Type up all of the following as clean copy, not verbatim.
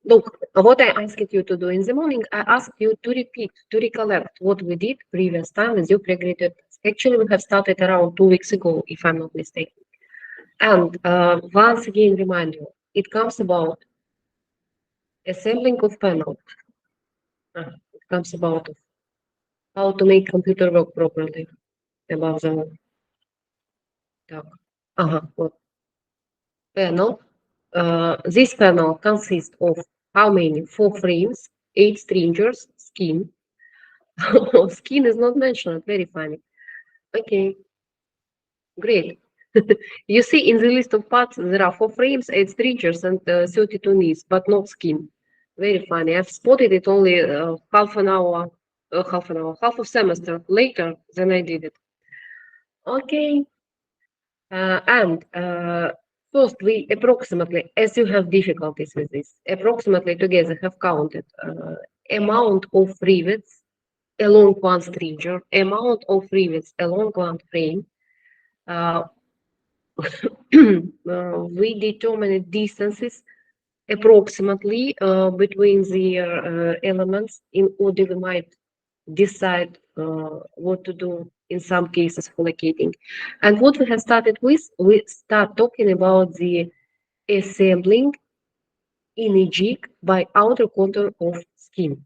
Look, what I asked you to do in the morning, I asked you to repeat, to recollect what we did previous time with your pre-graded task. Actually, we have started around 2 weeks ago, if I'm not mistaken. And once again, remind you, it comes about assembling of panel. It comes about how to make computer work properly above the what panel. This panel consists of how many? 4 frames, 8 stringers, skin. Skin is not mentioned. Very funny. Okay, great. You see in the list of parts there are 4 frames, 8 stringers, and 32 knees, but not skin. Very funny. I've spotted it only half a semester later than I did it. Okay, and first we approximately, as you have difficulties with this, approximately together have counted amount of rivets along one stringer, amount of rivets along one frame. We determined distances approximately between the elements in order we might decide what to do in some cases for locating. And what we have started with, we start talking about the assembling in a jig by outer contour of skin.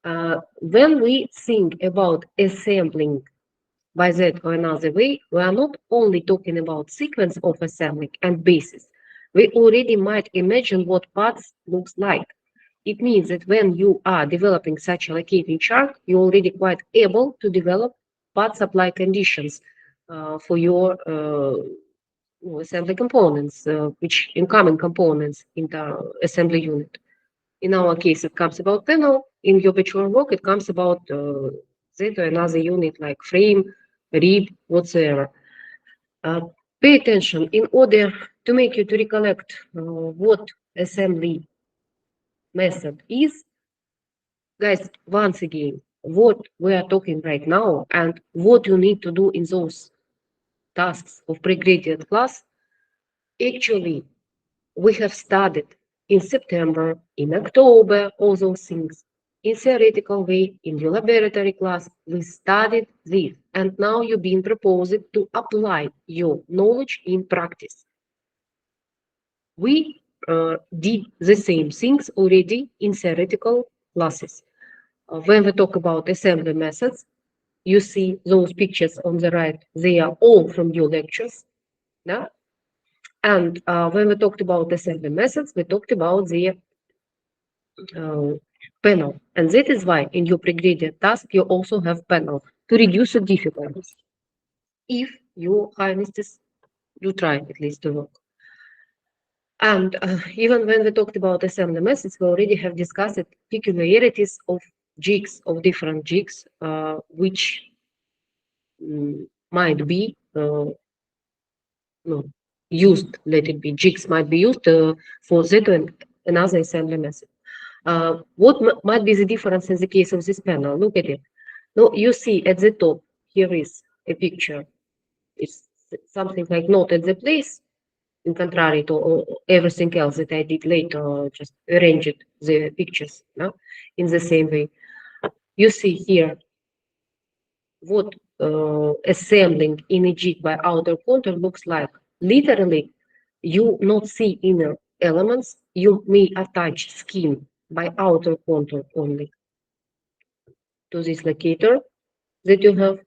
When we think about assembling by that or another way, we are not only talking about sequence of assembling and basis. We already might imagine what parts looks like. It means that when you are developing such a locating chart, you're already quite able to develop part supply conditions for your assembly components, which incoming components in the assembly unit. In our case, it comes about panel. In your bachelor work, it comes about that or another unit like frame, rib, whatsoever. Pay attention in order to make you to recollect what assembly method is. Guys, once again, what we are talking right now and what you need to do in those tasks of pre-graded class, actually, we have studied in September, in October, all those things. In theoretical way, in your laboratory class, we studied this. And now you're being proposed to apply your knowledge in practice. We did the same things already in theoretical classes. When we talk about assembly methods, you see those pictures on the right, they are all from your lectures. Yeah? And when we talked about assembly methods, we talked about the panel. And that is why in your pre-graded task, you also have panel to reduce the difficulties. If your highnesses, you try at least to work. And even when we talked about assembly methods, we already have discussed peculiarities of jigs, of different jigs, which might be used, let it be, jigs might be used for that and another assembly method. What might be the difference in the case of this panel? Look at it. Now you see at the top, here is a picture. It's something like not at the place, in contrary to everything else that I did later, just arranged the pictures in the same way. You see here what assembling in a jig by outer contour looks like. Literally, you not see inner elements, you may attach skin by outer contour only to this locator that you have.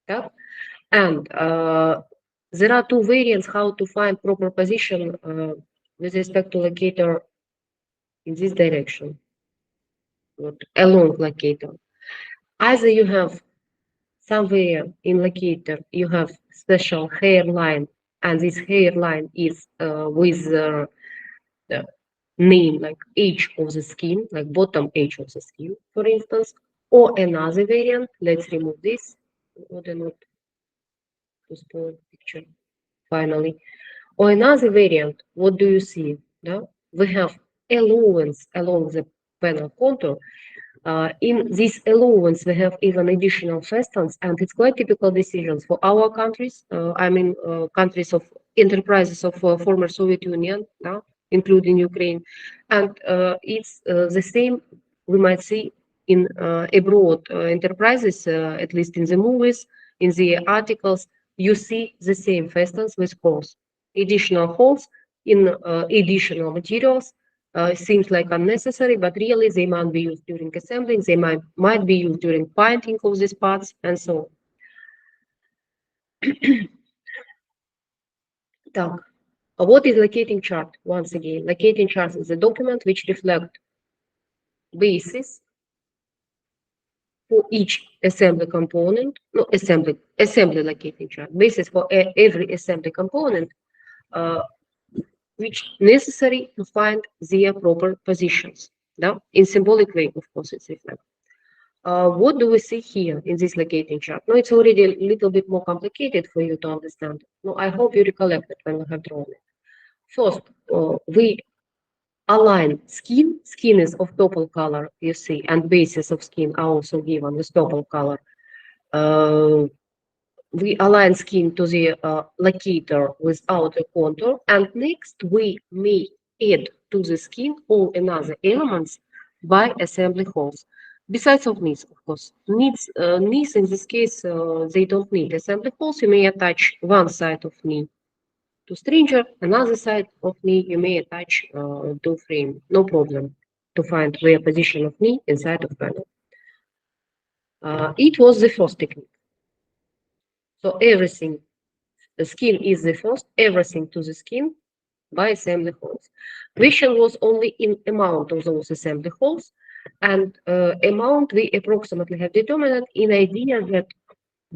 Yeah? And there are two variants how to find proper position with respect to locator in this direction, along locator. Either you have somewhere in locator, you have special hairline, and this hairline is with the name like edge of the skin, like bottom edge of the skin, for instance, or another variant. Let's remove this in order not to spoil the picture finally. Or another variant, what do you see? No? We have allowance along the panel contour. In this allowance, we have even additional festons, and it's quite typical decisions for our countries. I mean, countries of enterprises of former Soviet Union. No? including Ukraine. And it's the same we might see in abroad enterprises, at least in the movies, in the articles, you see the same fastens with holes, additional holes in additional materials. Seems like unnecessary, but really they might be used during assembling, they might be used during painting of these parts, and so on. Так, what is locating chart? Once again, locating chart is a document which reflects basis for each assembly component, no, assembly locating chart, basis for every assembly component, which necessary to find their proper positions. Yeah? In symbolic way, of course, it's reflected. What do we see here in this locating chart? No, it's already a little bit more complicated for you to understand. No, I hope you recollect it when we have drawn it. First, we align skin. Skin is of purple color, you see, and bases of skin are also given with purple color. We align skin to the locator with outer contour, and next we may add to the skin all another elements by assembly holes. Besides of knees, of course. Knees in this case, they don't need assembly holes. You may attach one side of knee to stringer, another side of knee you may attach to frame. No problem to find where position of knee inside of panel. It was the first technique. So everything, the skin is the first, everything to the skin by assembly holes. Question was only in amount of those assembly holes, and amount we approximately have determined in idea that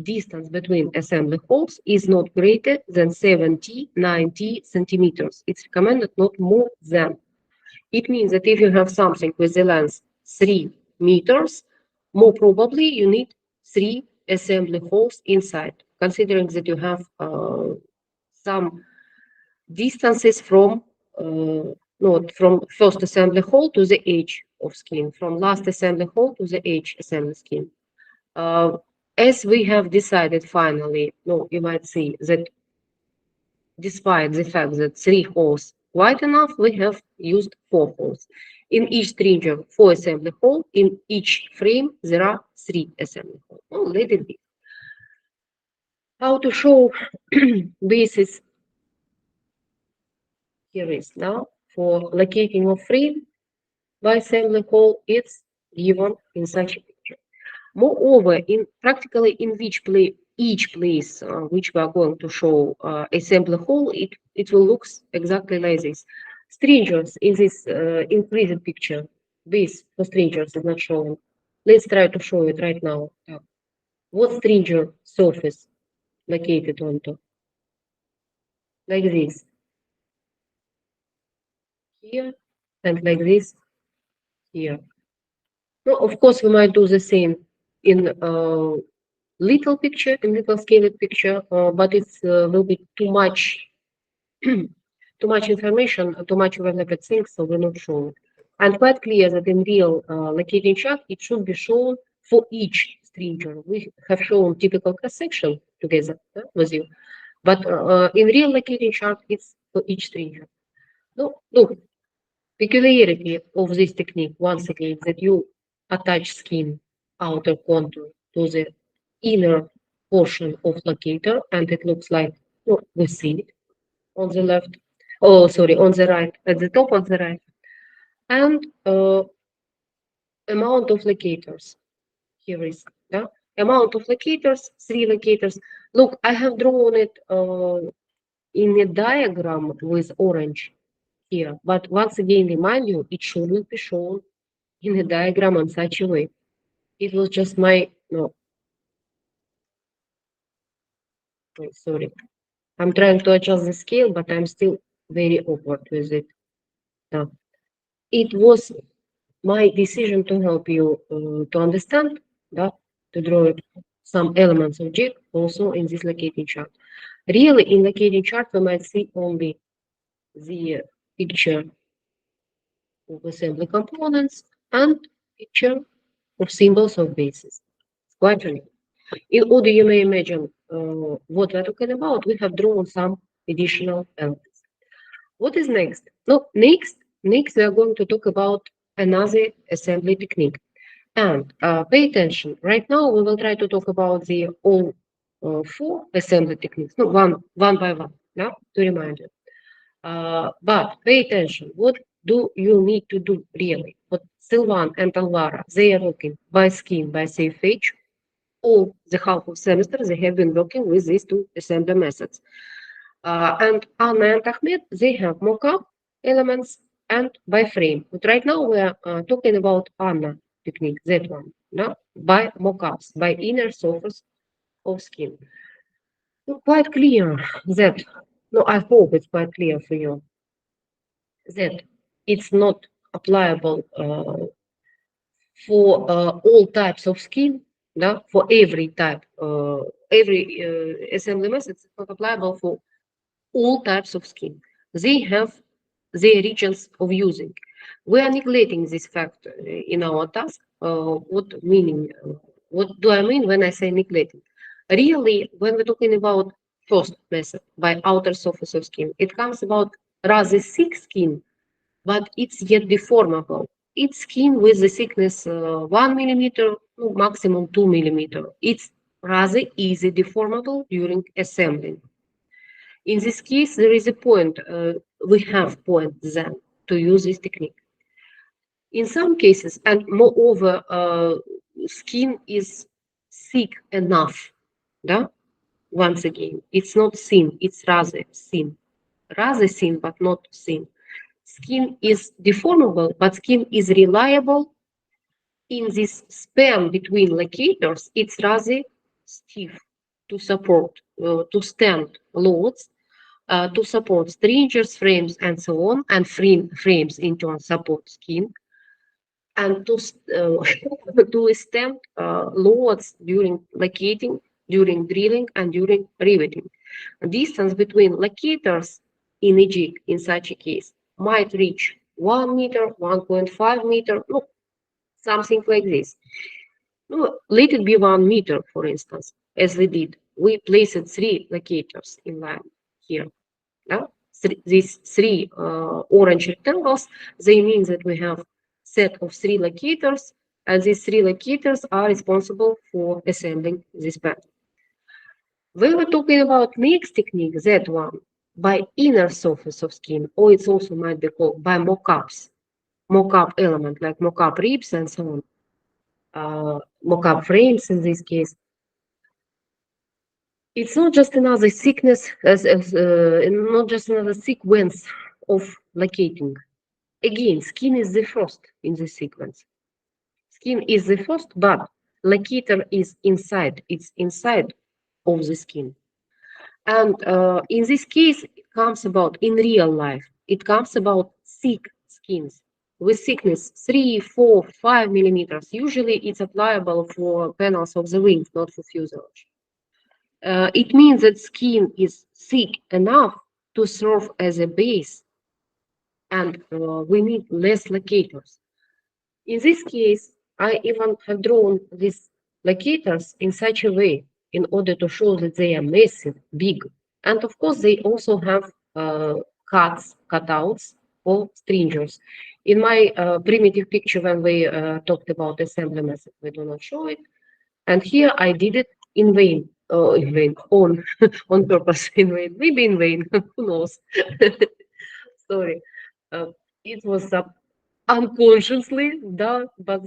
distance between assembly holes is not greater than 70, 90 centimeters. It's recommended not more than. It means that if you have something with the length 3 meters, more probably you need 3 assembly holes inside, considering that you have some distances from not from first assembly hole to the edge of skin, from last assembly hole to the edge assembly skin. As we have decided finally, no, you might see that despite the fact that 3 holes quite enough, we have used 4 holes. In each stringer, 4 assembly holes. In each frame, there are 3 assembly holes. Oh, let it be. How to show basis? Here is now for locating of frame by assembly hole. It's given in such a picture. Moreover, in practically in each place which we are going to show assembly hole, it will look exactly like this. Stringers in this increased picture, this for stringers is not showing. Let's try to show it right now. What stringer surface located onto? Like this. Here and like this here. No, of course, we might do the same in little picture, in little scaled picture, but it's will be too much, too much information, too much overlapped things, so we're not showing. And quite clear that in real locating chart, it should be shown for each stringer. We have shown typical cross section together with you, but in real locating chart, it's for each stringer. No, look, peculiarity of this technique, once again, that you attach skin outer contour to the inner portion of locator, and it looks like, no, we see it on the left. Oh, sorry, on the right, at the top on the right. And amount of locators. Here is the amount of locators, 3 locators. Look, I have drawn it in a diagram with orange here, but once again, remind you, it shouldn't be shown in a diagram in such a way. It was just my, no, sorry. I'm trying to adjust the scale, but I'm still very awkward with it. No. It was my decision to help you to understand, that, to draw some elements of jig also in this locating chart. Really, in locating chart, we might see only the picture of assembly components and picture of symbols of bases. It's quite unique. In order you may imagine what we're talking about, we have drawn some additional elements. What is next? No, next we are going to talk about another assembly technique. And pay attention. Right now we will try to talk about the all four assembly techniques. No, one by one. Yeah, to remind you. But pay attention. What do you need to do really? What Silvan and Alvara, they are working by skin, by CFH. All the half of semester they have been working with these two assembly methods. And Anna and Ahmed, they have mock-up elements and by frame. But right now we are talking about Anna technique, that one, no? By mock-ups, by inner surface of skin. So quite clear that, no, I hope it's quite clear for you that it's not applicable for all types of skin, no? For every type, every assembly method, it's not applicable for all types of skin. They have their regions of using. We are neglecting this fact in our task. What meaning? What do I mean when I say neglecting? Really, when we're talking about first method by outer surface of skin, it comes about rather thick skin, but it's yet deformable. It's skin with the thickness 1 millimeter, maximum 2 millimeter. It's rather easy deformable during assembling. In this case, there is a point, we have point then to use this technique. In some cases, and moreover, skin is thick enough, да? Once again, it's not thin, it's rather thin. Rather thin, but not thin. Skin is deformable, but skin is reliable. In this span between locators, it's rather stiff to support, to stand loads, to support stringers, frames, and so on, and frames in turn support skin, and to, to withstand loads during locating, during drilling, and during riveting. The distance between locators in a jig in such a case might reach 1 meter, 1.5 meter, no, something like this. No, let it be 1 meter, for instance, as we did. We placed 3 locators in line here. Yeah? These 3 orange rectangles, they mean that we have set of 3 locators, and these 3 locators are responsible for assembling this pattern. When we're talking about next technique, that one, by inner surface of skin, or it's also might be called by mock-ups, mock-up element, like mock-up ribs and so on, mock-up frames in this case, it's not just another thickness, not just another sequence of locating. Again, skin is the first in the sequence. Skin is the first, but locator is inside. It's inside of the skin. And in this case, it comes about in real life. It comes about thick skins with thickness 3, 4, 5 millimeters. Usually, it's applicable for panels of the wings, not for fuselage. It means that skin is thick enough to serve as a base, and we need less locators. In this case, I even have drawn these locators in such a way in order to show that they are massive, big. And of course, they also have cutouts or stringers. In my primitive picture, when we talked about assembly method, we do not show it. And here I did it in vain, on on purpose, in vain, maybe in vain, who knows? Sorry, it was unconsciously, done, but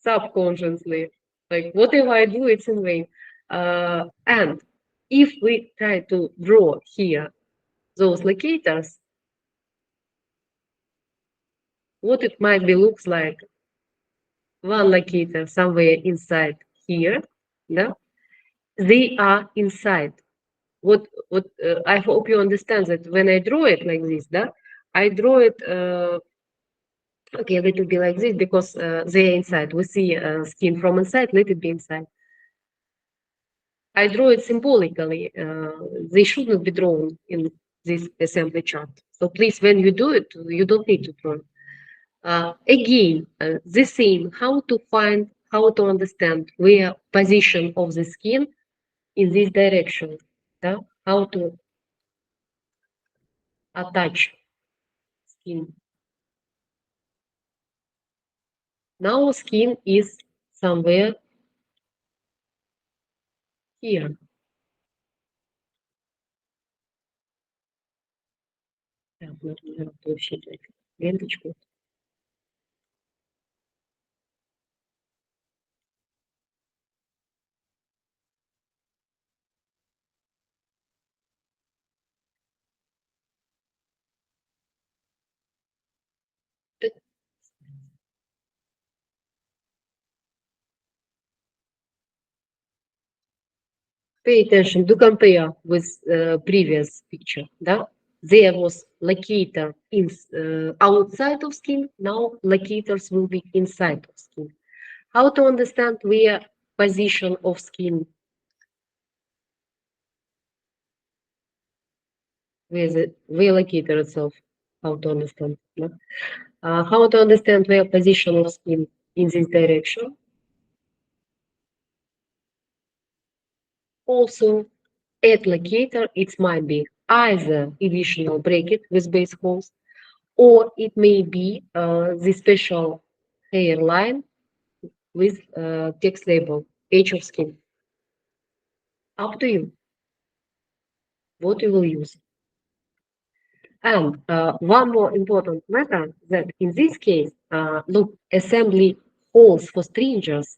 subconsciously, like whatever I do, it's in vain. And if we try to draw here those locators, what it might be looks like one locator somewhere inside here, no? They are inside. What I hope you understand that when I draw it like this, I draw it okay, let it be like this because they're inside. We see skin from inside, let it be inside. I draw it symbolically. They shouldn't be drawn in this assembly chart. So please, when you do it, you don't need to draw. Again, the same, how to find, how to understand where position of the skin in this direction. How to attach skin. Now skin is somewhere here. Так, надо вообще ленточку. Pay attention, do compare with previous picture. Да? There was locator outside of skin, now locators will be inside of skin. How to understand where position of skin, where locator itself, how to understand. Да? How to understand where position of skin in this direction. Also, at locator, it might be either additional bracket with base holes, or it may be the special hairline with text label, age of skin. Up to you, what you will use. And one more important matter that in this case, look, assembly holes for stringers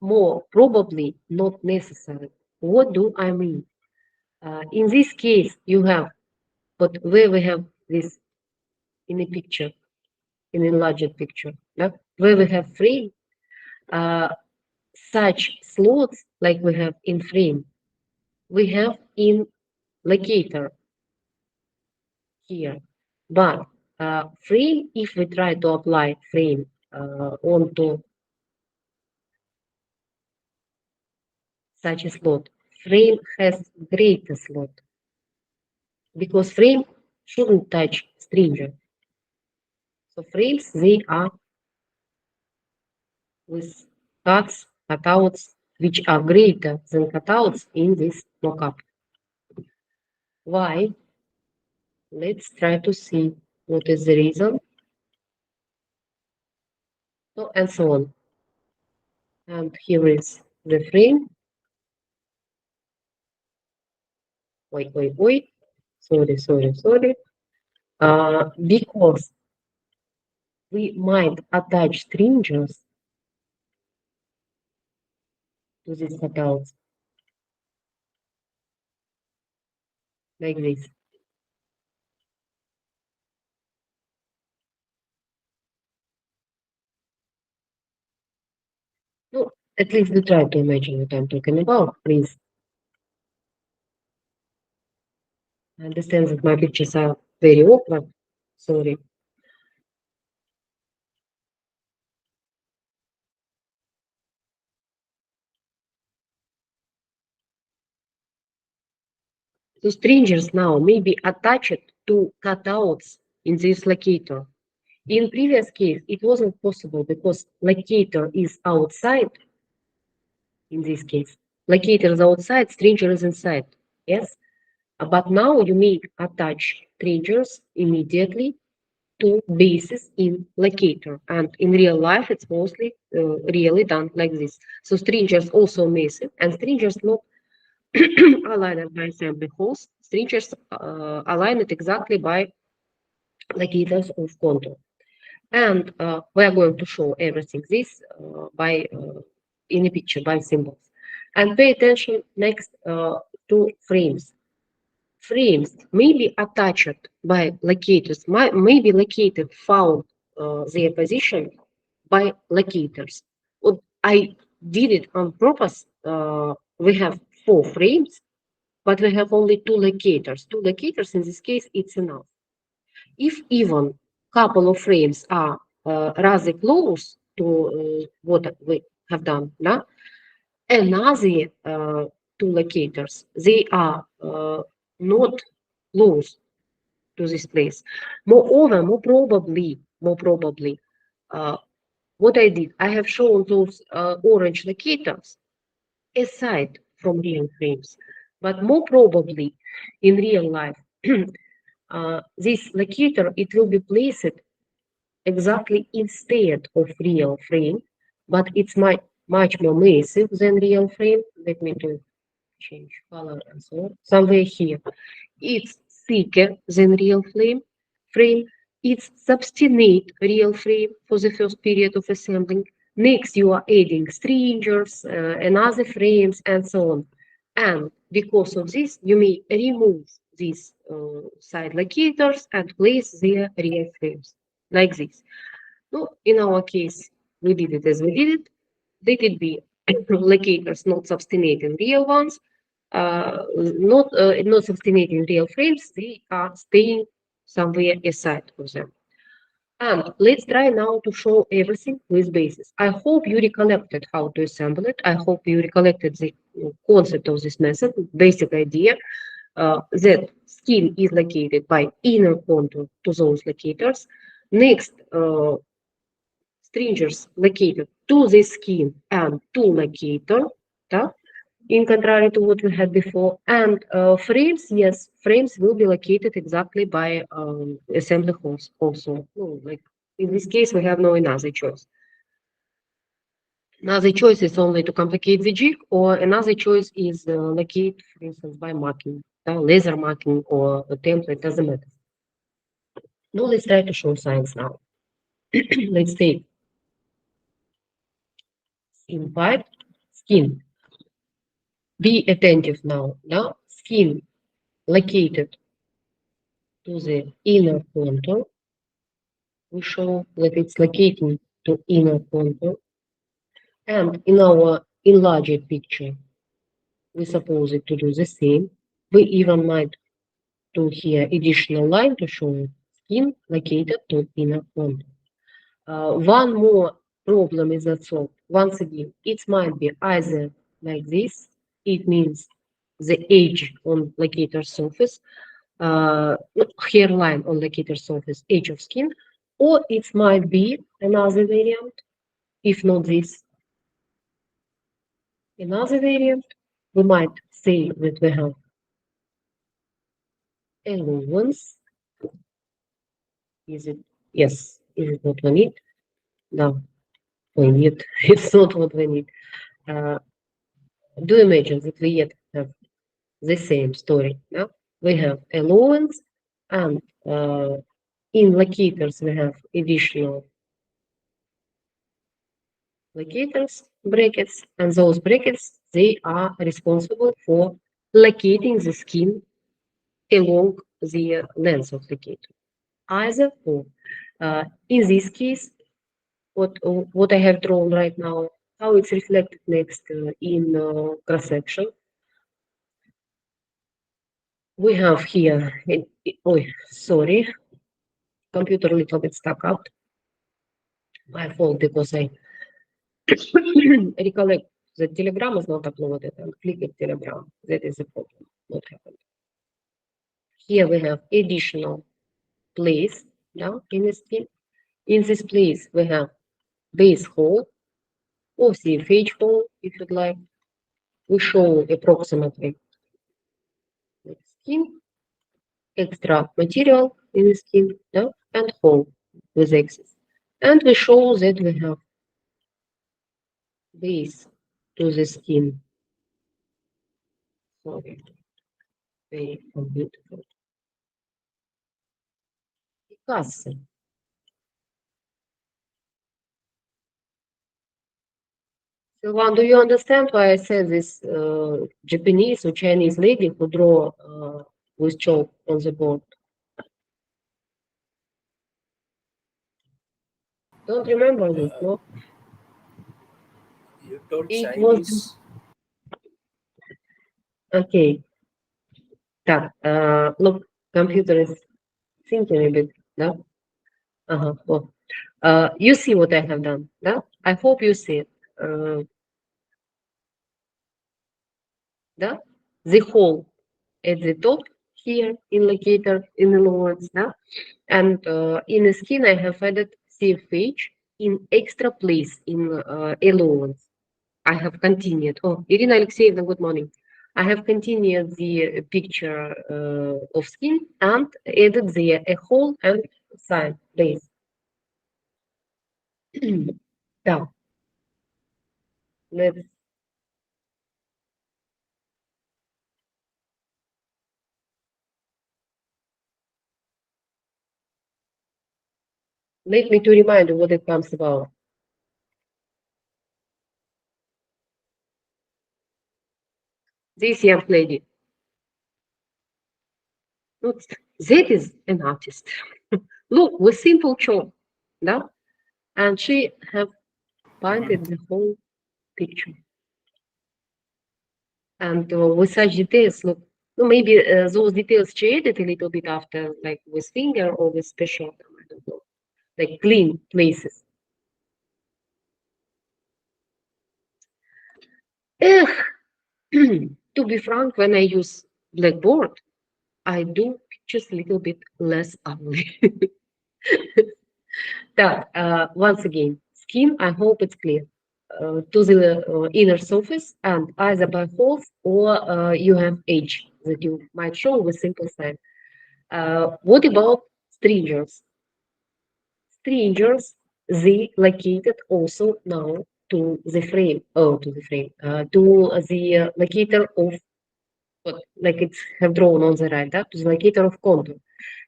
more probably not necessary. What do I mean? In this case, you have, but where we have this in a picture, in enlarged picture, yeah? Where we have frame, such slots like we have in frame, we have in locator here. But frame, if we try to apply frame onto such a slot, frame has greater slot because frame shouldn't touch stringer. So frames, they are with cuts, cutouts, which are greater than cutouts in this mockup. Why? Let's try to see what is the reason. So, and so on. And here is the frame. Wait. Sorry. Because we might attach stringers to these cutouts like this. No, at least we try to imagine what I'm talking about, please. I understand that my pictures are very awkward. Sorry. So stringers now may be attached to cutouts in this locator. In previous case, it wasn't possible because locator is outside. In this case, locator is outside, stringer is inside. Yes, but now you may attach stringers immediately to bases in locator, and in real life, it's mostly really done like this. So stringers also massive, and stringers not aligned by assembly holes. Stringers aligned exactly by locators of contour. And we are going to show everything this by in a picture by symbols. And pay attention next to frames. Frames may be attached by locators, may be located, found their position by locators. What I did it on purpose. We have 4 frames, but we have only 2 locators. 2 locators in this case, it's enough. If even couple of frames are rather close to what we have done, no? Another 2 locators, they are not close to this place. Moreover, more probably, what I did, I have shown those orange locators aside from real frames, but more probably in real life, this locator, it will be placed exactly instead of real frame, but it's much more massive than real frame. Let me do change color and so on. Somewhere here. It's thicker than real frame. It's substantiate real frame for the first period of assembling. Next, you are adding stringers, and other frames, and so on. And because of this, you may remove these side locators and place their real frames, like this. No, in our case, we did it as we did it. They could be locators not substantiating real ones, not substantiating real frames. They are staying somewhere aside of them. And let's try now to show everything with bases. I hope you recollected how to assemble it. I hope you recollected the concept of this method, basic idea that skin is located by inner contour to those locators. Next, stringers located to the skin and to locator, in contrary to what we had before. And frames, yes, frames will be located exactly by assembly holes also. No, like in this case, we have no another choice. Another choice is only to complicate the jig, or another choice is locate, for instance, by marking, laser marking or a template, doesn't matter. Now let's try to show science now. Let's take skin pipe, skin. Be attentive now. Now, skin located to the inner contour. We show that it's locating to inner contour. And in our enlarged picture, we suppose it to do the same. We even might do here additional line to show skin located to inner contour. One more problem is that solved. Once again, it might be either like this. It means the edge on locator surface, hairline on locator surface, edge of skin, or it might be another variant, if not this. Another variant, we might say that we have allowance. Is it? Yes. Is it what we need? No, we need. It's not what we need. Do imagine that we yet have the same story. Yeah? We have allowance, and in locators we have additional locators, brackets, and those brackets, they are responsible for locating the skin along the length of locator. Either or. In this case, what I have drawn right now, how it's reflected next in cross-section. We have here, oh, sorry, computer a little bit stuck out. My fault, because I recollect the Telegram is not uploaded and click it Telegram. That is the problem. What happened? Here we have additional place now in the skin. In this place we have base hole or CFH hole if you'd like. We show approximately the skin, extra material in the skin, and hole with axis. And we show that we have base to the skin. Sorry, very beautiful. Casse. Silvan, do you understand why I said this Japanese or Chinese lady who draw with chalk on the board? Don't remember this, no? You told It Chinese. was okay. Так, look, computer is thinking a bit, no? Oh. You see what I have done, no? I hope you see it. The hole at the top here in locator in the lowers, and in the skin I have added CFH in extra place in allowance. I have continued. Oh, Irina Alexeyevna, good morning. I have continued the picture of skin and added the a hole and side base. Now, let's let me to remind you what it comes about. This young lady, not that is an artist. Look, with simple chalk, no? And she have painted the whole picture. And with such details, look, no, maybe those details she added a little bit after, like with finger or with special, I don't know, like clean places. Eh, to be frank, when I use Blackboard, I do pictures a little bit less ugly. That once again, skin, I hope it's clear. To the inner surface and either by holes or you have edge that you might show with simple sign. What about stringers? Stringers, they located also now to the frame, to the locator of what, like it's have drawn on the right, to the locator of contour.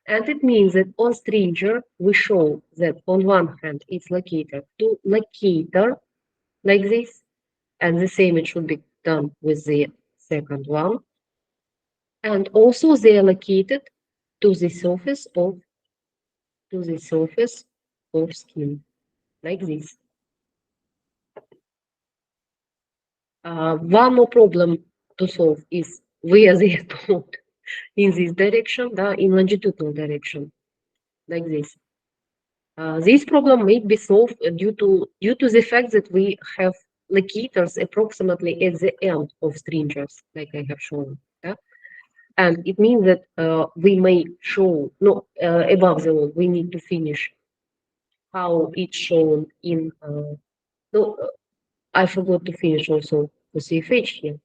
And it means that on stringer, we show that on one hand, it's locator to locator like this, and the same it should be done with the second one. And also they are located to the surface of skin, like this. One more problem to solve is where they are put in this direction, in longitudinal direction, like this. This problem may be solved due to the fact that we have locators approximately at the end of stringers, like I have shown. Yeah? And it means that we may show, no, above the all, we need to finish how it's shown in, no, I forgot to finish also the CFH here.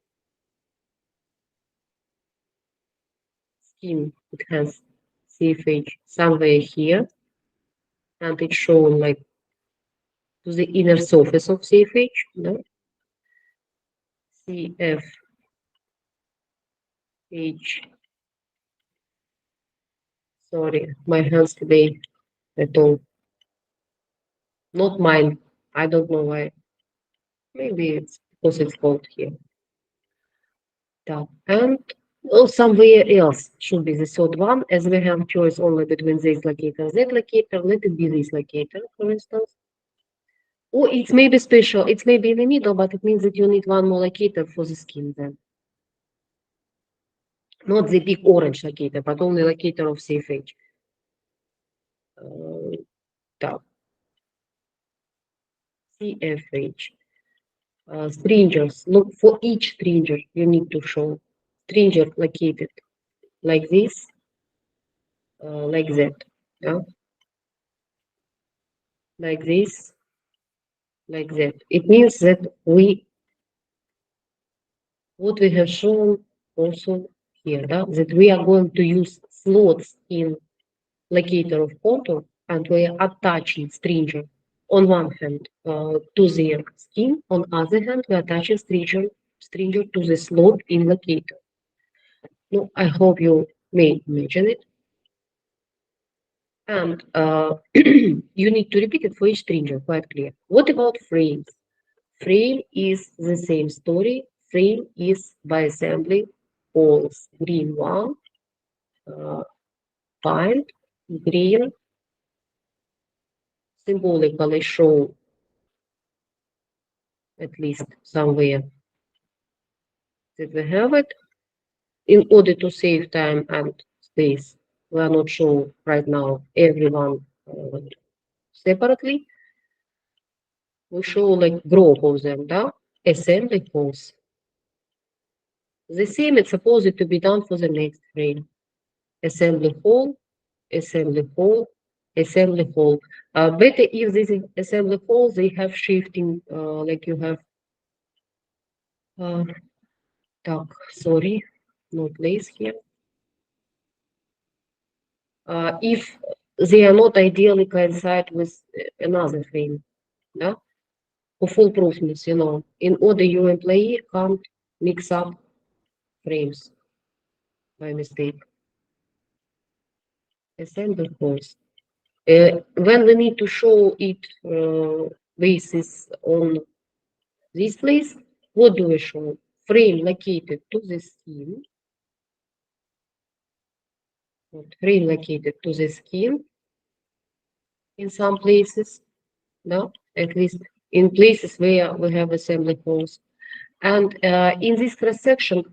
Skin, it has CFH somewhere here, and it's shown like to the inner surface of CFH, no? CFH, sorry, my hands today at all. Not mine. I don't know why. Maybe it's because it's cold here. Yeah. And somewhere else should be the third one, as we have choice only between this locator and that locator. Let it be this locator, for instance. Or it's maybe special. It's maybe in the middle, but it means that you need one more locator for the skin then. Not the big orange locator, but only locator of CFH. Yeah. CFH. Stringers. Look for each stringer you need to show. Stringer located like this, like that. Yeah? Like this, like that. It means that what we have shown also here, that we are going to use slots in locator of contour, and we are attaching stringer on one hand to their skin, on other hand we are attaching stringer to the slot in locator. No, I hope you may imagine it. And you need to repeat it for each stringer, quite clear. What about frames? Frame is the same story. Frame is by assembly holes. Green one, find, green, symbolically show at least somewhere that we have it. In order to save time and space, we are not showing right now everyone separately. We show like group of them, assembly holes. The same is supposed to be done for the next frame. Assembly hole, assembly hole, assembly hole. Better if this is assembly hole, they have shifting, like you have Так, sorry, no place here. If they are not ideally coincide with another frame, yeah? For foolproofness, in order your employee can't mix up frames by mistake. Assembly course. When we need to show it basis on this place, what do we show? Frame located to the skin. Frame located to the skin in some places, no? At least in places where we have assembly holes. And in this cross-section,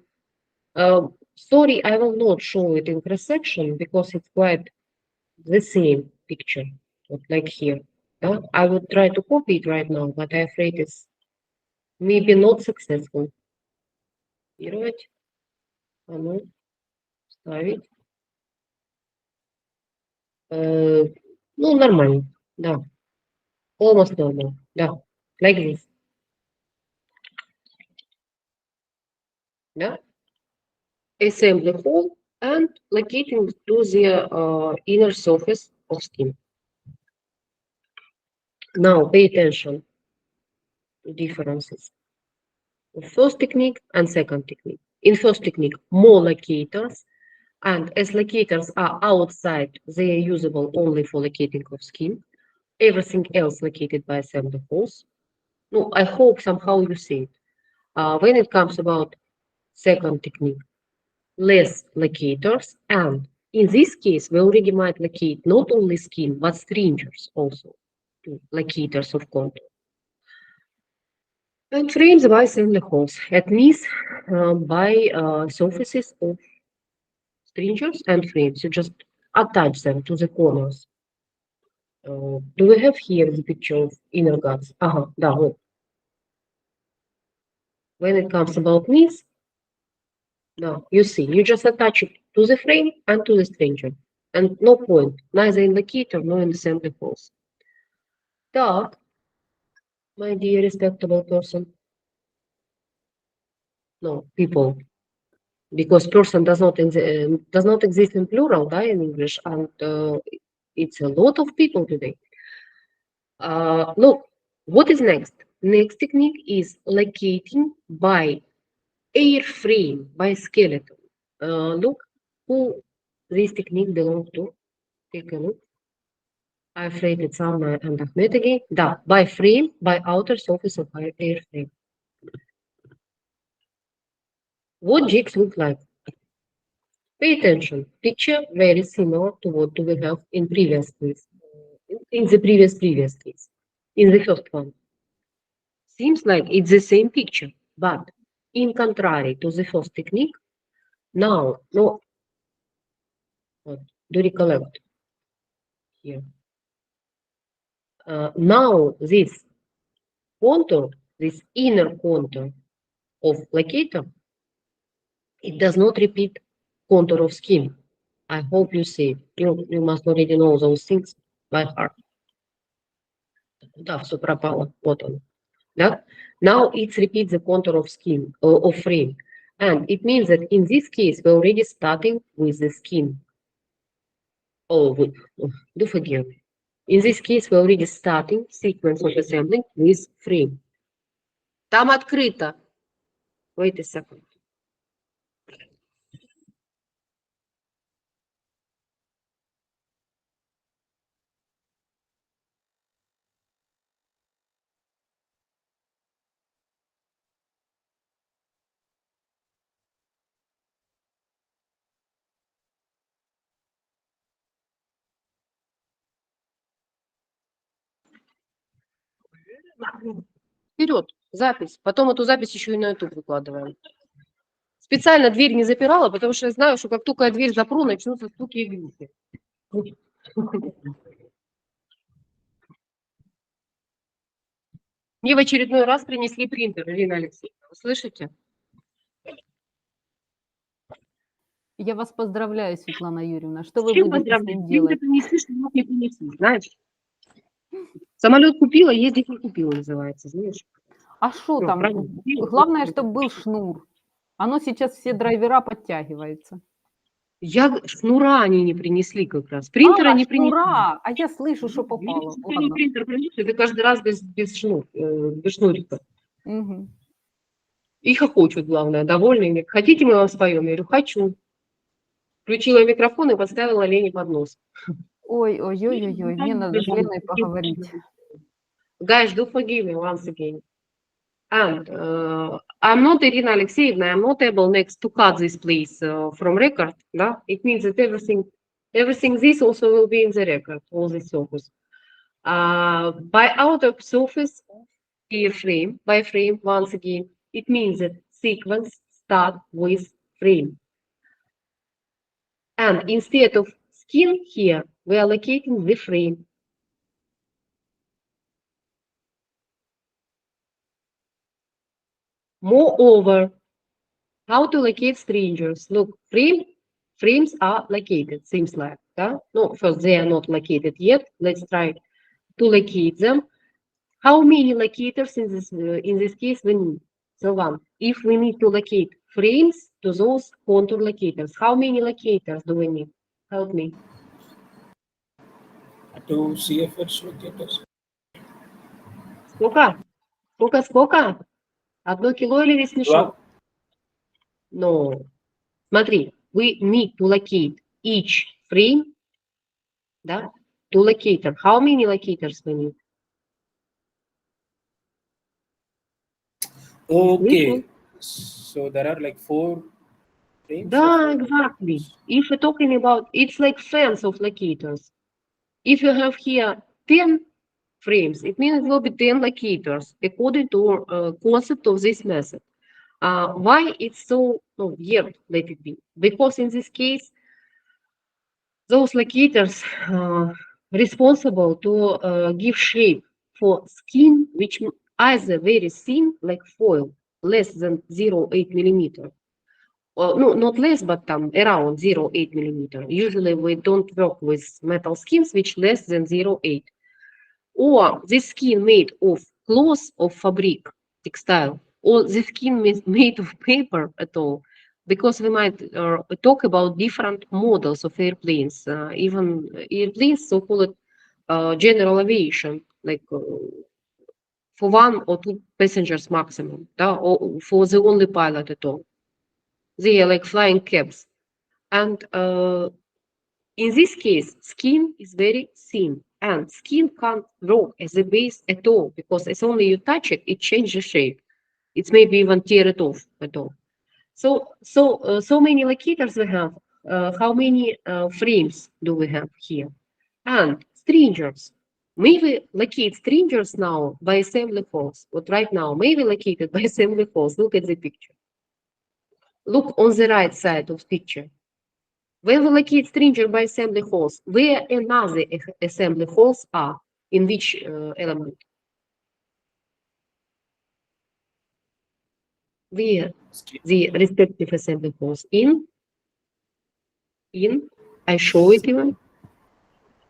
sorry, I will not show it in cross-section because it's quite the same picture, like here. I would try to copy it right now, but I'm afraid it's maybe not successful. Копировать. А ну, ставить. Ну, нормально, да. Almost normal, да. Like this, да. Assembly hole and locating to the inner surface of skin. Now pay attention to differences of first technique and second technique. In first technique, more locators, and as locators are outside, they are usable only for locating of skin. Everything else located by assembly holes. No, I hope somehow you see it. When it comes about second technique, less locators, and in this case, we already might locate not only skin, but stringers also, locators of contour. And frames by assembly holes, at least by surfaces of stringers and frames. You just attach them to the corners. Do we have here the picture of inner guts? Да, вот. When it comes about knees, no, you see, you just attach it to the frame and to the stringer. And no point, neither in locator nor in assembly holes. Так, my dear respectable person. No, people. Because person does not exist in plural, да, in English, and it's a lot of people today. Look, what is next? Next technique is locating by AirFrame, by skeleton. Look who this technique belongs to. Take a look. I've rated somewhere and Ahmed again. Да, by frame, by outer surface of AirFrame. What jigs look like? Pay attention. Picture very similar to what we have in previous case. In the previous case. In the first one. Seems like it's the same picture, but in contrary to the first technique, now, no, what, do recollect here. Now this contour, this inner contour of locator, it does not repeat contour of skin. I hope you see. You must already know those things by heart. Да, все пропало. Вот он. Да? Now it repeats the contour of skin, of frame. And it means that in this case, we're already starting with the skin. Do forgive me. In this case, we're already starting sequence of assembling with frame. Там открыто. Wait a second. Вперед, запись. Потом эту запись еще и на YouTube выкладываем. Специально дверь не запирала, потому что я знаю, что как только я дверь запру, начнутся стуки и глюки. Мне в очередной раз принесли принтер, Ирина Алексеевна. Вы слышите? Я вас поздравляю, Светлана Юрьевна. Что вы Чем будете с ним поздравляю? делать? Ты принесли, что не принесли, знаешь? Самолет купила, ездить не купила, называется, знаешь? А что Ну, там? правильно. Главное, чтобы был шнур. Оно сейчас все драйвера подтягивается. Шнура они не принесли как раз. Принтера не принесли. Шнура! А я слышу, что попало. Если они Ладно. принтер принесли, это каждый раз без шнурика. Мгм. И хохочут, главное, довольные. Хотите, мы вам споем? Я говорю, хочу. Включила микрофон и поставила Лене под нос. Ой, ой-ой-ой-ой, мне надо с Леной поговорить. Guys, do forgive me once again. And I'm not Irina Alexeyevna, I'm not able next to cut this place from record. Да? It means that everything this also will be in the record, all this surface. By out of surface AirFrame, by frame, once again, it means that sequence start with frame. And instead of skin here, we are locating the frame. Moreover, how to locate strangers? Look, frames are located, seems like. No, first they are not located yet. Let's try to locate them. How many locators in this case we need? So one, if we need to locate frames to those contour locators, how many locators do we need? Help me. 2 CFH locators. Сколько? Сколько? 1 кило или весь мешок? No. Смотри, we need to locate each frame, да, to locator. How many locators we need? Okay. So there are like 4 frames. Да, exactly. If we're talking about, it's like fans of locators. If you have here 10 frames, it means it will be 10 locators according to concept of this method. Why it's so weird, let it be? Because in this case, those locators responsible to give shape for skin, which either very thin, like foil, less than 0.8 millimeter. No, not less, but around 0.8 millimeter. Usually we don't work with metal skins which less than 0.8. Or the skin made of cloth of fabric, textile, or the skin made of paper at all. Because we might talk about different models of airplanes, even airplanes, so-called general aviation, like for 1 or 2 passengers maximum, or for the only pilot at all. They are like flying cabs. And in this case, skin is very thin, and skin can't work as a base at all, because as only you touch it, it changes shape. It's maybe even tear it off at all. So many locators we have. How many frames do we have here? And stringers. May we locate stringers now by assembly holes? But right now, may we locate it by assembly holes? Look at the picture. Look on the right side of picture. When we locate stringer by assembly holes, where another assembly holes are? In which element? Where the respective assembly holes? In, I show it even.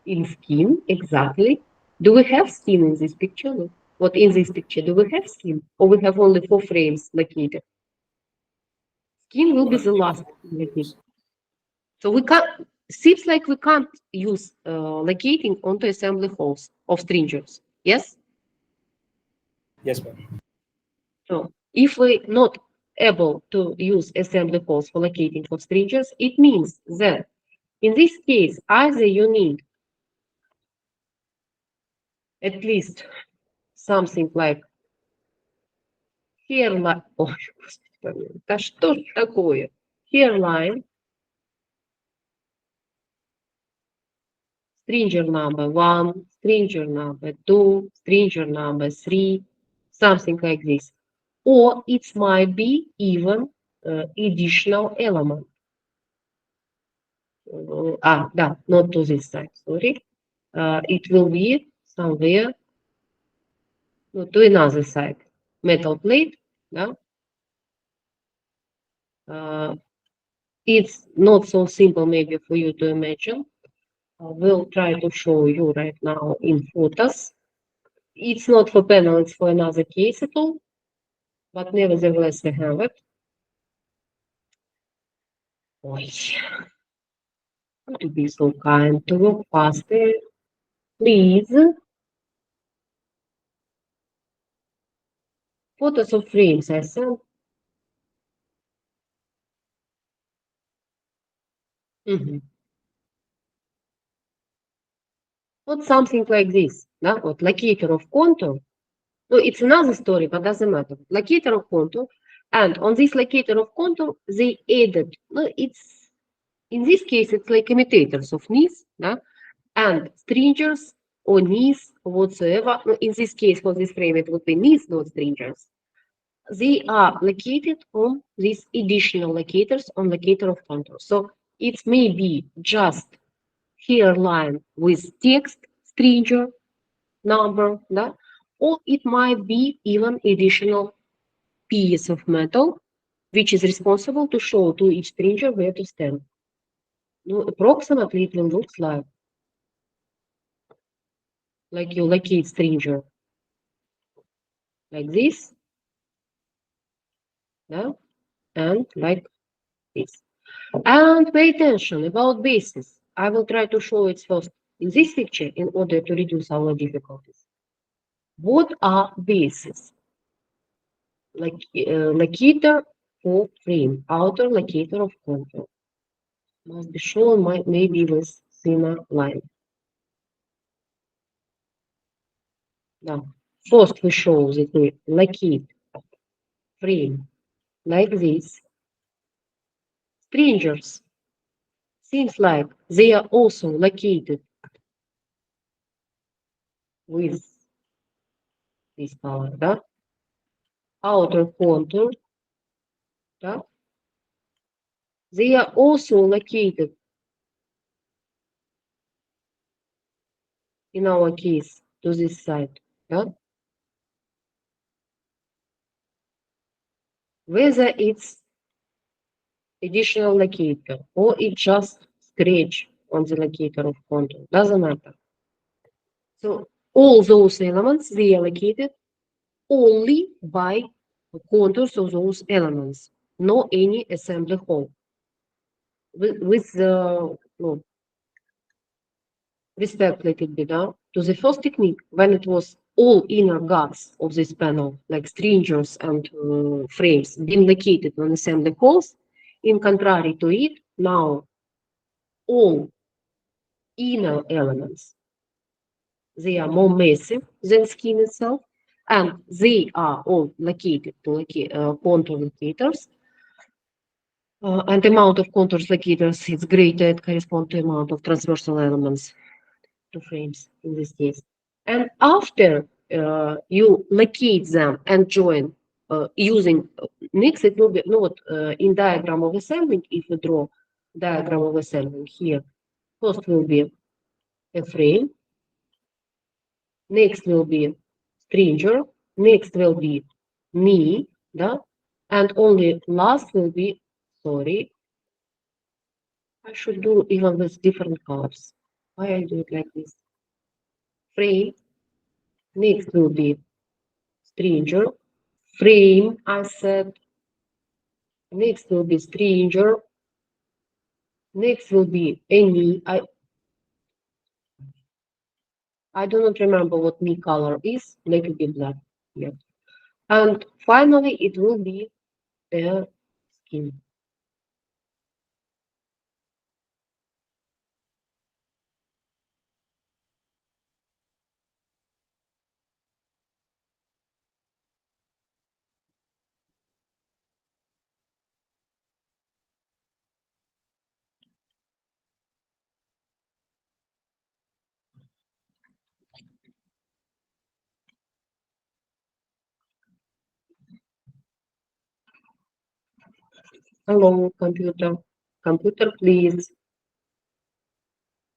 In skin, exactly. Do we have skin in this picture? Look. What in this picture? Do we have skin? Or we have only 4 frames located? Skin will be the last located. So we can't, seems like we can't use locating onto assembly holes of stringers. Yes? Yes, ma'am. So if we're not able to use assembly holes for locating of stringers, it means that in this case, either you need at least something like hairline. Ой, господи помилуй, да что ж такое? Hairline, stringer number 1, stringer number 2, stringer number 3, something like this. Or it might be even additional element. Да, not to this side, sorry. It will be somewhere to another side. Metal plate, да? It's not so simple maybe for you to imagine. We'll try to show you right now in photos. It's not for panel, it's for another case at all, but nevertheless we have it. Oi. To be so kind to work faster, please. Photos of frames I sent. Mhm. What something like this, да? Вот locator of contour. No, it's another story, but doesn't matter. Locator of contour, and on this locator of contour, they added. No, it's in this case, it's like imitators of knees, да? And stringers or knees whatsoever. No, in this case, for this frame, it would be knees, not stringers. They are located on these additional locators on locator of contour. So it may be just hairline with text stringer number, да? Or it might be even additional piece of metal which is responsible to show to each stringer where to stand. No, approximately it will look like you locate stringer like this, yeah, and like this. And pay attention about bases. I will try to show it first in this picture in order to reduce our difficulties. What are bases? Like locator for frame, outer locator of contour. Must be shown maybe with thinner line. Now, first we show that we locate frame like this. Stringers seems like they are also located with this color, да? Outer contour, да? They are also located, in our case, to this side, да? Whether it's additional locator or it just scratch on the locator of contour, doesn't matter. So all those elements, they are located only by contours of those elements, no any assembly hole. With no, respect, let it be done to the first technique when it was all inner guts of this panel, like stringers and frames, being located on assembly holes. In contrary to it, now all inner elements, they are more massive than skin itself, and they are all located to contour locators. And the amount of contours locators is greater, it corresponds to amount of transversal elements to frames in this case. And after you locate them and join using next, it will be not in diagram of assembling. If you draw diagram of assembling here, first will be a frame, next will be stringer, next will be knee, да? And only last will be, sorry, I should do even with different colors. Why I do it like this? Frame, next will be stringer, frame, I said, next will be stringer, next will be any, I do not remember what me color is, let it be black here. And finally, it will be a skin. Hello, computer. Computer, please.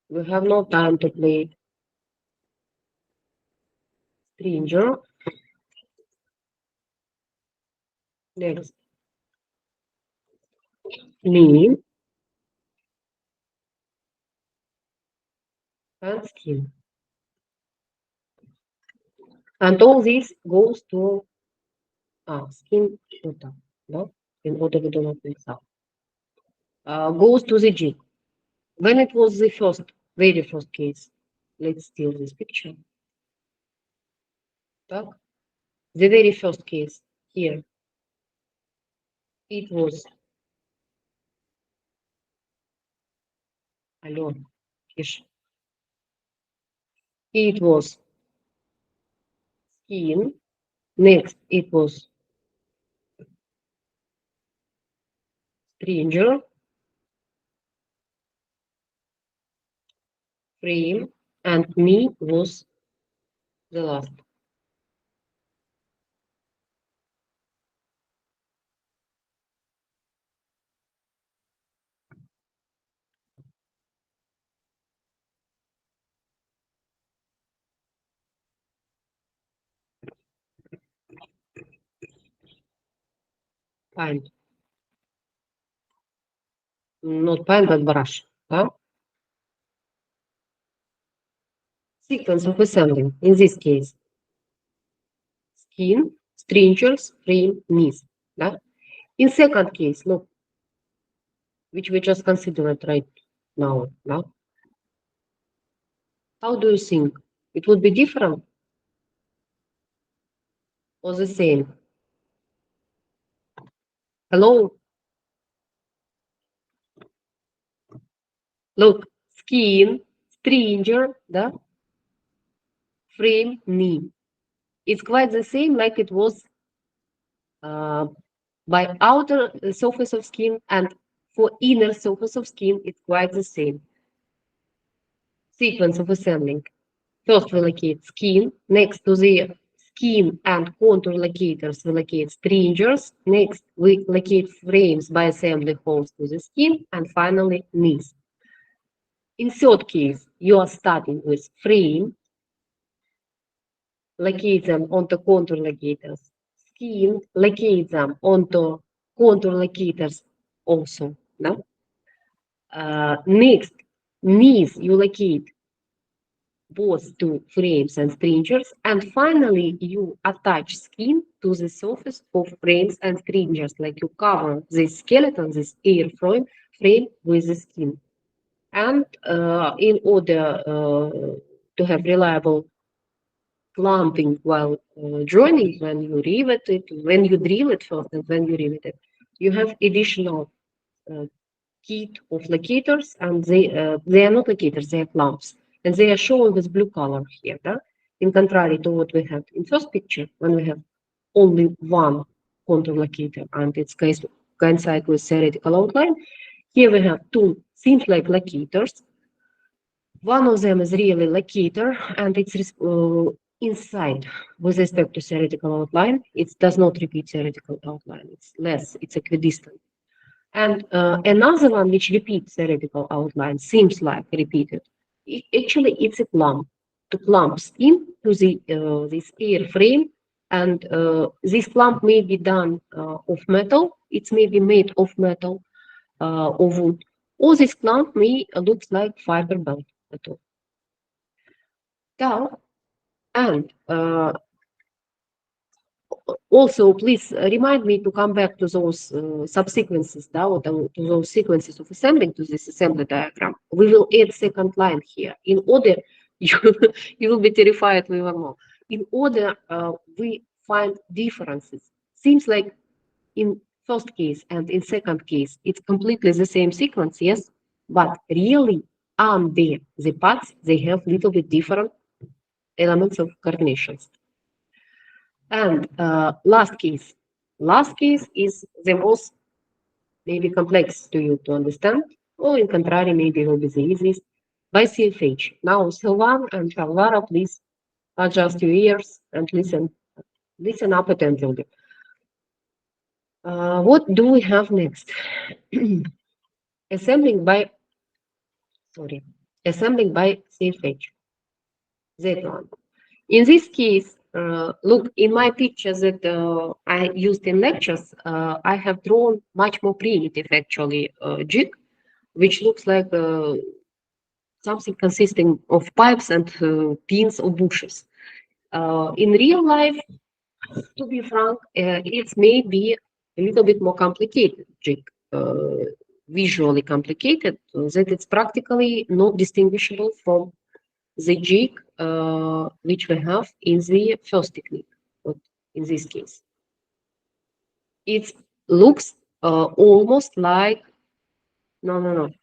We have no time to play. Stringer, next, knee, and skin. And all this goes to skin filter, no? In order we do not mix up. goes to the jig. When it was the very first case, let's steal this picture. Так. The very first case here, it was, алло, пиши. It was skin. Next, it was stringer, frame, and me was the last. Pine. Not pine, but brush. Да? Sequence of assembling. In this case, skin, stringers, frame, knees. Да? In second case, look, which we just considered right now. Да? How do you think? It would be different or the same? Hello? Look, skin, stringer, да? Frame, knee. It's quite the same like it was by outer surface of skin, and for inner surface of skin, it's quite the same. Sequence of assembling. First, we locate skin. Next to the skin and contour locators, we locate stringers. Next, we locate frames by assembling holes to the skin. And finally, knees. In third case, you are starting with frame. Locate them onto contour locators. Skin, locate them onto contour locators also. No? Next, knees, you locate both to frames and stringers, and finally you attach skin to the surface of frames and stringers, like you cover this skeleton, this airframe frame with the skin. And in order to have reliable clamping while joining, when you rivet it, when you drill it first and when you rivet it, you have additional kit of locators, and they are not locators, they are clamps, and they are shown with blue color here. Да? In contrary to what we had in first picture, when we have only one contour locator and it's coincide with theoretical outline. Here we have two seems like locators. One of them is really locator, and it's inside with respect to theoretical outline. It does not repeat theoretical outline. It's less, it's equidistant. And another one which repeats theoretical outline, seems like repeated. Actually, it's a clamp, to clamp skin to the this airframe, and this clamp may be done of metal. It may be made of metal or wood, or this clamp may look like fiber belt at all. Now, and also, please remind me to come back to those subsequences, or to those sequences of assembling to this assembly diagram. We will add second line here in order, you will be terrified we will know. In order we find differences. Seems like in first case and in second case, it's completely the same sequence, yes, but really under the parts, they have little bit different elements of coordinations. And last case is the most maybe complex to you to understand, or in contrary, maybe will be the easiest, by CFH. Now, Silvan and Varvara, please adjust your ears and listen up attentively. What do we have next? Assembling by CFH. That one. In this case, look, in my pictures that I used in lectures, I have drawn much more primitive, actually, jig, which looks like something consisting of pipes and pins or bushes. In real life, to be frank, it may be a little bit more complicated jig visually complicated that it's practically not distinguishable from the jig which we have in the first technique, but in this case. It looks almost like,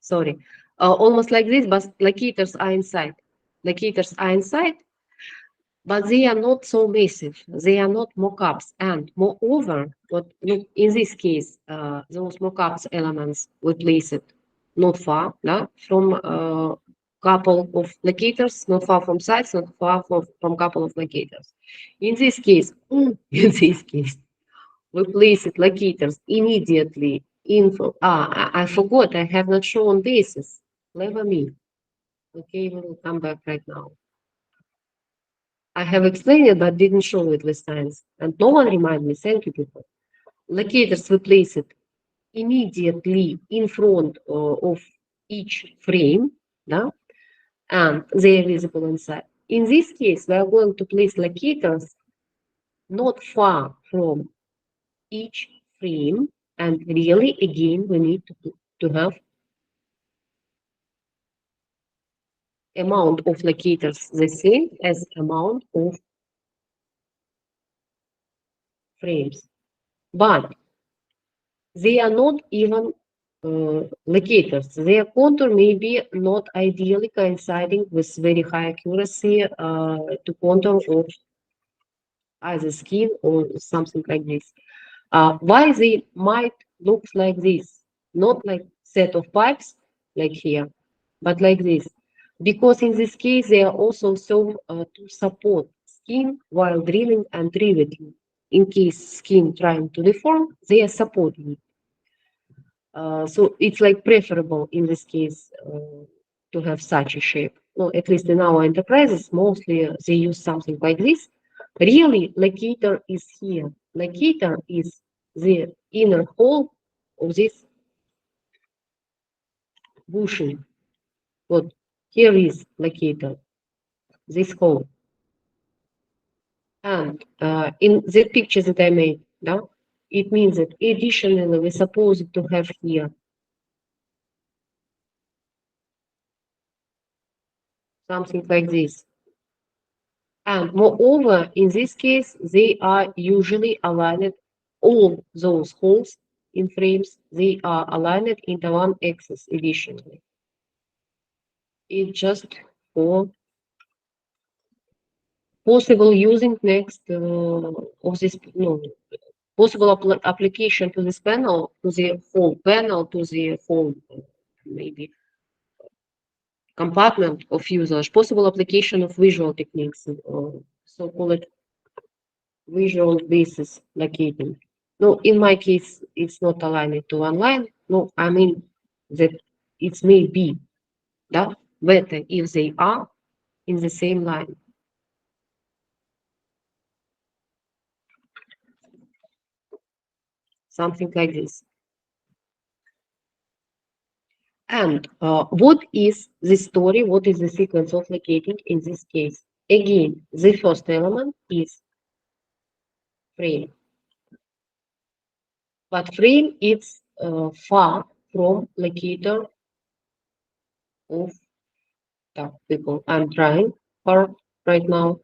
sorry, almost like this, but locators are inside. Locators are inside, but they are not so massive. They are not mock-ups. And moreover, look, in this case, those mock-ups elements we place it not far from couple of locators, not far from sites, not far from couple of locators. In this case, we place it locators immediately I forgot, I have not shown bases. Clever me. Okay, we will come back right now. I have explained it, but didn't show it with signs. And no one remind me. Thank you, people. Locators, we place it immediately in front of each frame, and they are visible inside. In this case, we are going to place locators not far from each frame, and really, again, we need to have amount of locators the same as amount of frames. But they are not even locators. Their contour may be not ideally coinciding with very high accuracy to contour of either skin or something like this. Why they might look like this? Not like set of pipes like here, but like this. Because in this case, they are also so to support skin while drilling and riveting. In case skin trying to deform, they are supporting it. So it's like preferable in this case to have such a shape. Well, at least in our enterprises, mostly they use something like this. Really, locator is here. Locator is the inner hole of this bushing. What here is locator, this hole. And in the picture that I made, it means that additionally we're supposed to have here something like this. And moreover, in this case, they are usually aligned, all those holes in frames, they are aligned into one axis additionally. It's just for possible using next of this, possible application to this panel, to the whole panel, to the whole maybe compartment of fuselage, possible application of visual techniques, so-called visual basis locating. No, in my case, it's not aligned to one line. No, I mean that it may be better if they are in the same line. Something like this. And what is the story? What is the sequence of locating in this case? Again, the first element is frame. But frame is far from locator of people. I'm trying for right now.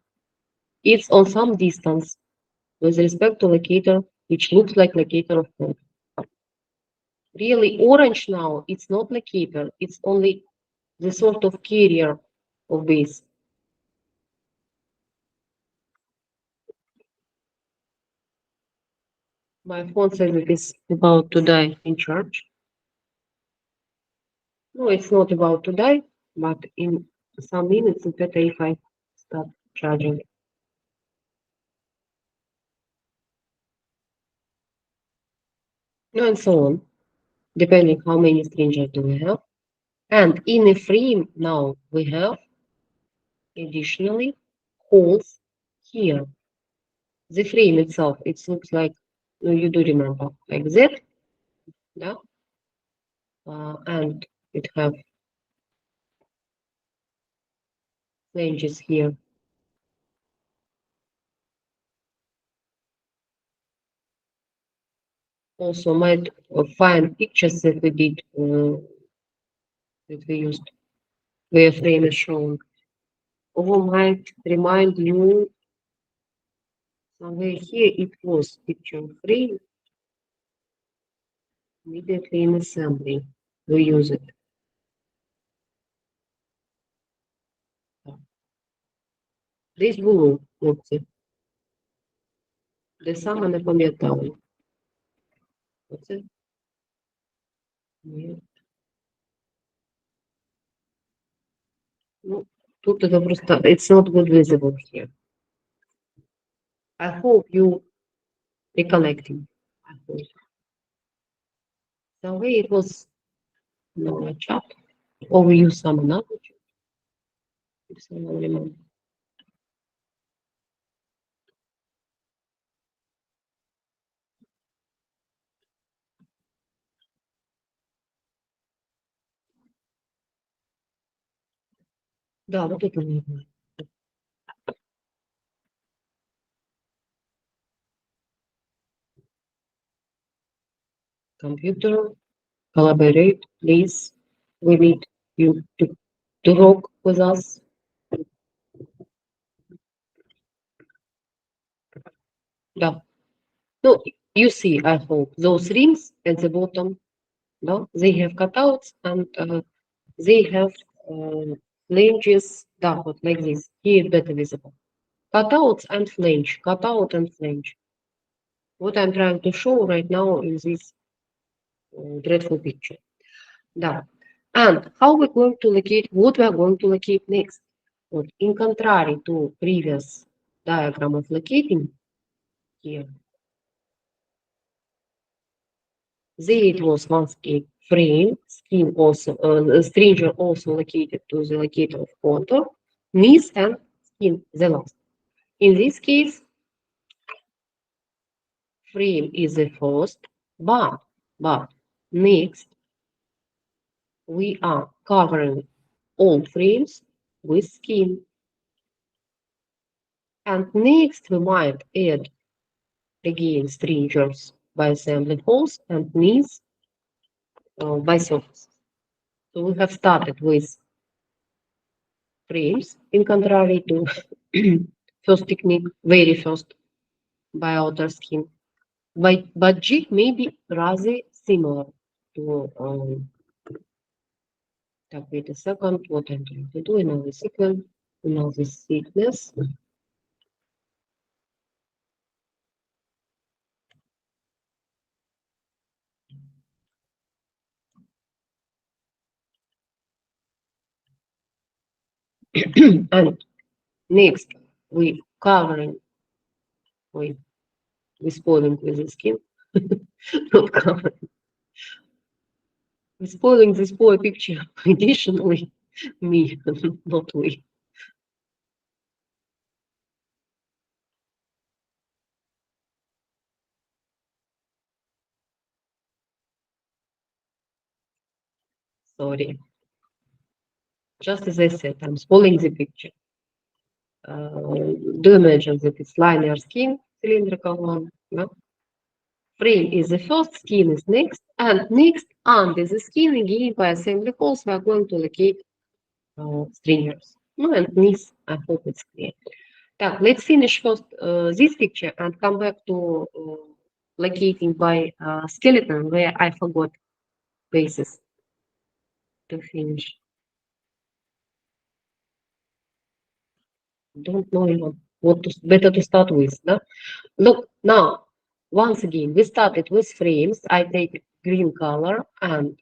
It's on some distance with respect to locator, which looks like locator of frame. Really, orange now, it's not locator. It's only the sort of carrier of base. My phone says it is about to die in charge. No, it's not about to die, but in some minutes it's better if I stop charging. And so on, depending how many strangers do we have. And in a frame now we have additionally holes here. The frame itself, it looks like, you do remember, like that, and it have flanges here. also might find pictures that we did, that we used, where frame is shown, or might remind you somewhere here it was picture frame. Immediately in assembly, we use it. Десь було, хлопці. Де саме не пам'ятаю. Оце? Ні. Ну, тут це просто, it's not good visible here. I hope you recollecting. I hope. The way it was, no, a chat, or we use some another chat. If someone remember. Да, вот это не знаю. Computer, collaborate, please. We need you to work with us. Yeah. No, you see, I hope, those rings at the bottom, no, they have cutouts and they have flanges, да, вот like this. Here better visible. Cutouts and flange, cutout and flange. What I'm trying to show right now in this dreadful picture. Да. And how we're going to locate, what we are going to locate next. Вот, in contrary to previous diagram of locating here, there it was once a frame, skin also, stringer also located to the locator of contour, knees and skin, the last. In this case, frame is the first, but next we are covering all frames with skin. And next we might add again stringers by assembly holes and knees by surfaces. So we have started with frames in contrary to first technique, very first by outer skin. But jig may be rather similar to wait a second, what I'm trying to do in all this sequence, in all this thickness. And next we covering with spoiling with the skin. Not covering. We're spoiling this poor picture. Additionally, me, not we. Sorry. Just as I said, I'm spoiling the picture. Do imagine that it's linear skin, cylindrical one. No? Frame is the first, skin is next, and next under the skin again by assembly holes we are going to locate stringers. No, and knees, I hope it's clear. Так, let's finish first this picture and come back to locating by skeleton where I forgot bases to finish. Don't know even what to, better to start with. No? Look, now, once again, we started with frames. I take green color and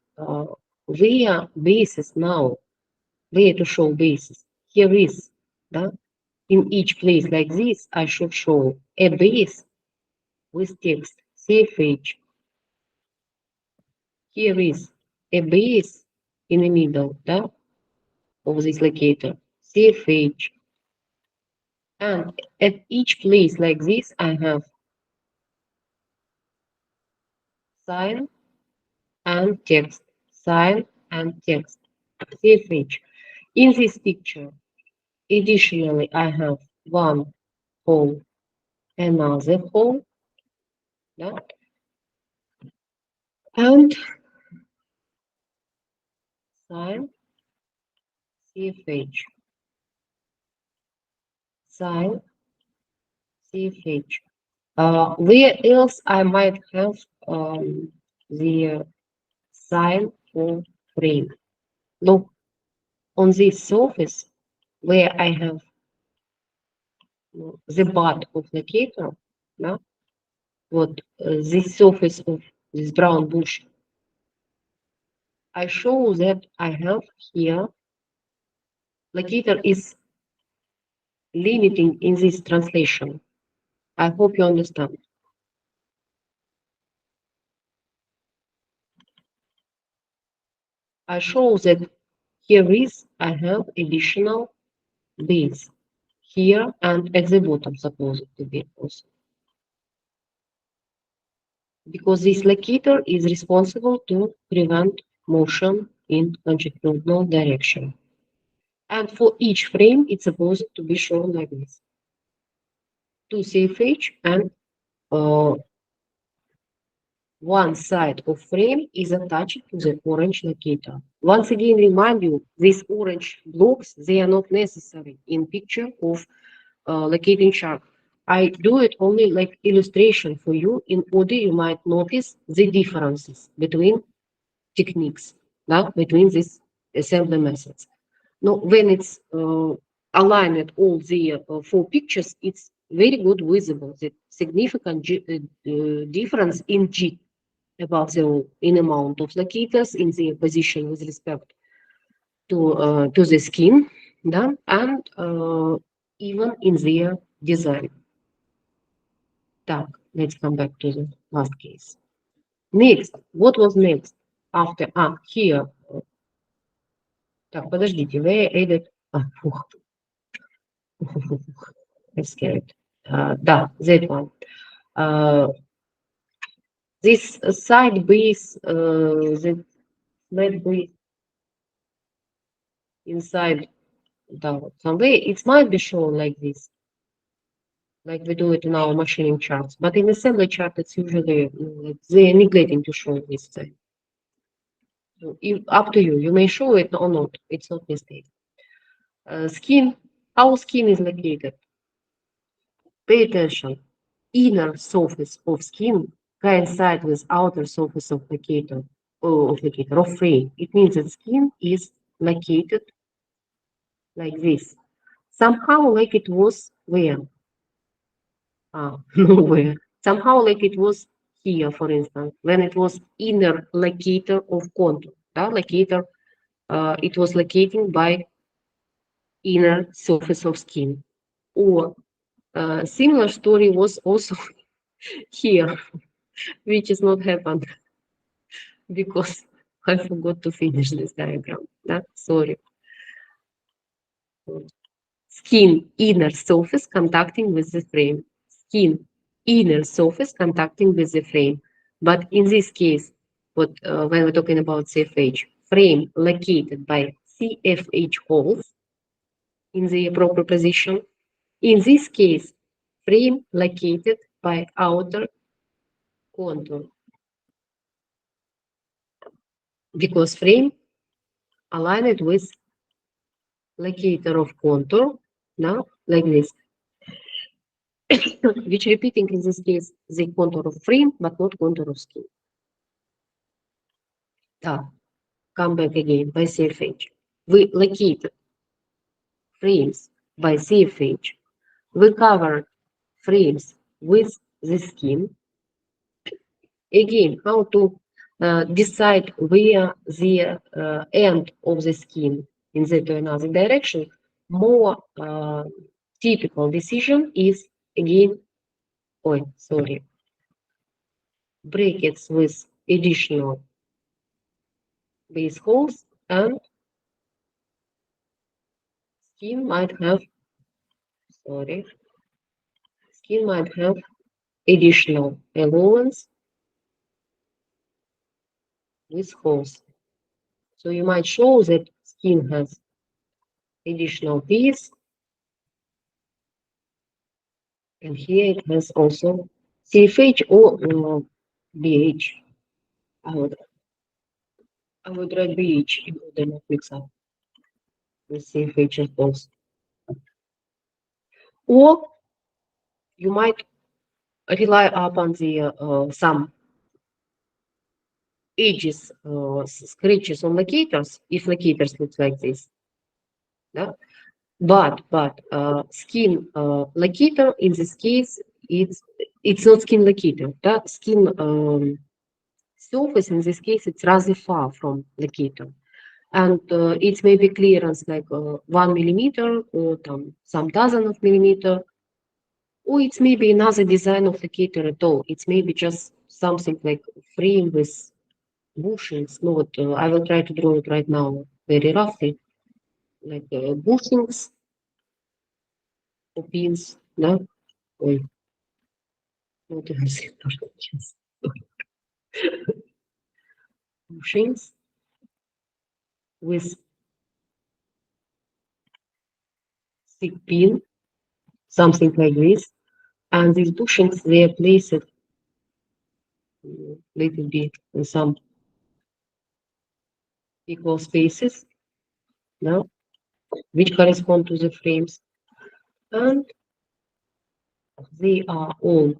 where bases now, where to show bases. Here is, no? In each place like this, I should show a base with text, CFH. Here is a base in the middle, да, of this locator, CFH. And at each place like this, I have sign and text, sign and text, CFH. In this picture, additionally, I have one hole, another hole, yeah? and sine CFH. Sine CFH. Where else I might have the sign for frame? Look, on this surface where I have the butt of locator, yeah, what this surface of this brown bush, I show that I have here locator is limiting in this translation. I hope you understand. I show that here is I have additional base here and at the bottom supposed to be also. Because this locator is responsible to prevent motion in longitudinal direction. And for each frame, it's supposed to be shown like this. 2 CFH and one side of frame is attached to the orange locator. Once again, remind you, these orange blocks, they are not necessary in picture of locating chart. I do it only like illustration for you in order you might notice the differences between techniques, between these assembly methods. Now, when it's aligned all the four pictures, it's very good visible, the significant difference in G about the in amount of locators in their position with respect to the skin, and even in their design. Так, let's come back to the last case. Next, what was next after? Here. Так, подождите, where I added... I'm scared. Да, that one. This side base, the flat base inside somewhere, it might be shown like this, like we do it in our machining charts. But in assembly chart, it's usually they're neglecting to show this thing. So up to you. You may show it or not. It's not mistake. Skin. How skin is located? Pay attention. Inner surface of skin coincide with outer surface of locator of frame. It means that skin is located like this. Somehow like it was where? Nowhere. Somehow like it was here, for instance, when it was inner locator of contour. Locator, it was locating by inner surface of skin. Or similar story was also here, which is not happened because I forgot to finish this diagram. Sorry. Skin inner surface contacting with the frame. Skin inner surface contacting with the frame. But in this case, when we're talking about CFH, frame located by CFH holes in the proper position. In this case, frame located by outer contour. Because frame aligned with locator of contour, like this. Which repeating in this case the contour of frame, but not contour of skin. Come back again by CFH. We located frames by CFH. We covered frames with the skin. Again, how to decide where the end of the skin in that or another direction. More typical decision is again, brackets with additional base holes, and skin might have additional allowance with holes. So you might show that skin has additional piece, and here it has also CFH or BH. I would write BH in order not mix up with CFH and both. Or you might rely upon the some edges, scratches on locators, if locators look like this. Yeah? But skin locator in this case, it's not skin locator. That skin surface in this case, it's rather far from locator. And it's maybe clearance like 1 millimeter or some dozen of millimeter, or it's maybe another design of locator at all. It's maybe just something like frame with bushings. Not, I will try to draw it right now very roughly, like bushings or pins, no? Ой, what else? Yes. Bushings with thick pin, something like this. And these bushings, they are placed little bit in some equal spaces, no? Which correspond to the frames. And they are all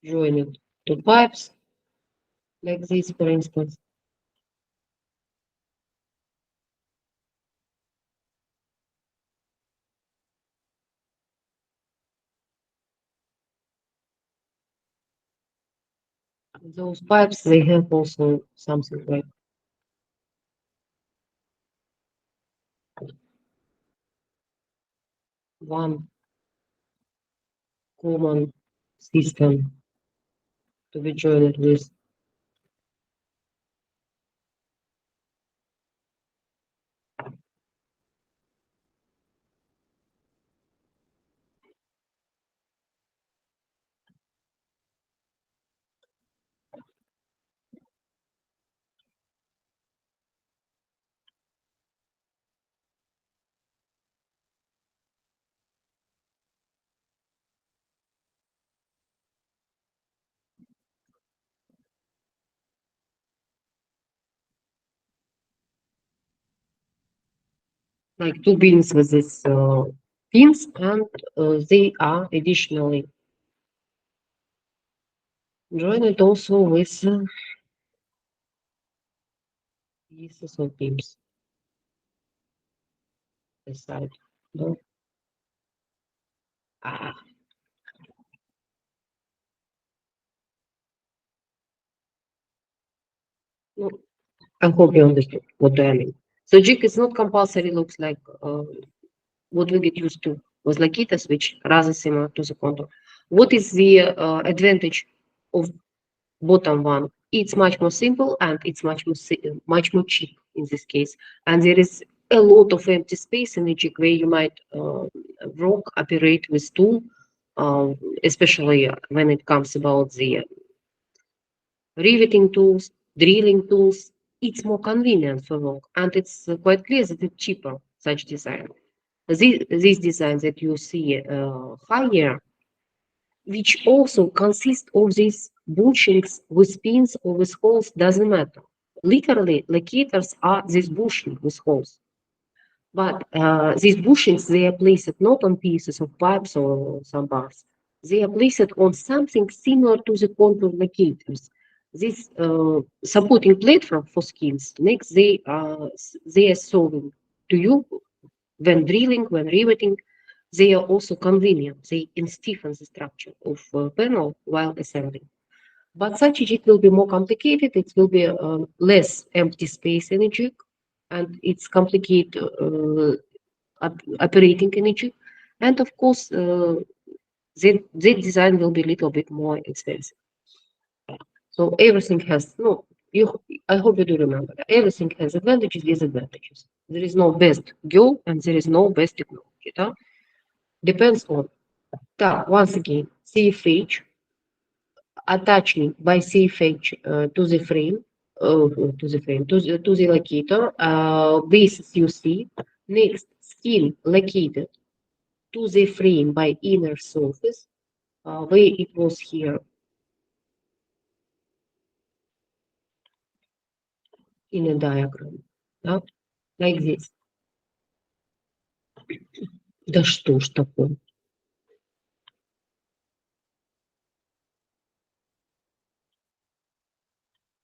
joined to pipes, like this, for instance. Those pipes, they have also something like one common system to be joined with. Like two pins with this pins, and they are additionally joined also with pieces of pins this side. No? Ah, no, I hope you understood what I mean. So jig is not compulsory, looks like what we get used to with Lakitas, which rather similar to the contour. What is the advantage of bottom one? It's much more simple and it's much more cheap in this case. And there is a lot of empty space in the jig where you might work, operate with tool, especially when it comes about the riveting tools, drilling tools. It's more convenient for work, and it's quite clear that it's cheaper, such design. These designs that you see higher, which also consist of these bushings with pins or with holes, doesn't matter. Literally, locators are these bushings with holes. But these bushings, they are placed not on pieces of pipes or some bars. They are placed on something similar to the contour locators. This supporting platform for skins makes they are serving to you when drilling, when riveting. They are also convenient. They stiffen the structure of panel while assembling. But such a jig will be more complicated. It will be less empty space in a jig, and it's complicated operating in a jig. And of course, the design will be a little bit more expensive. So everything has no. You, I hope you do remember that everything has advantages, disadvantages. There is no best go and there is no best technology. Depends on once again CFH attaching by CFH to the locator basis you see. Next, skin located to the frame by inner surface. where it was here in a diagram, да? Like this. Да что ж такое?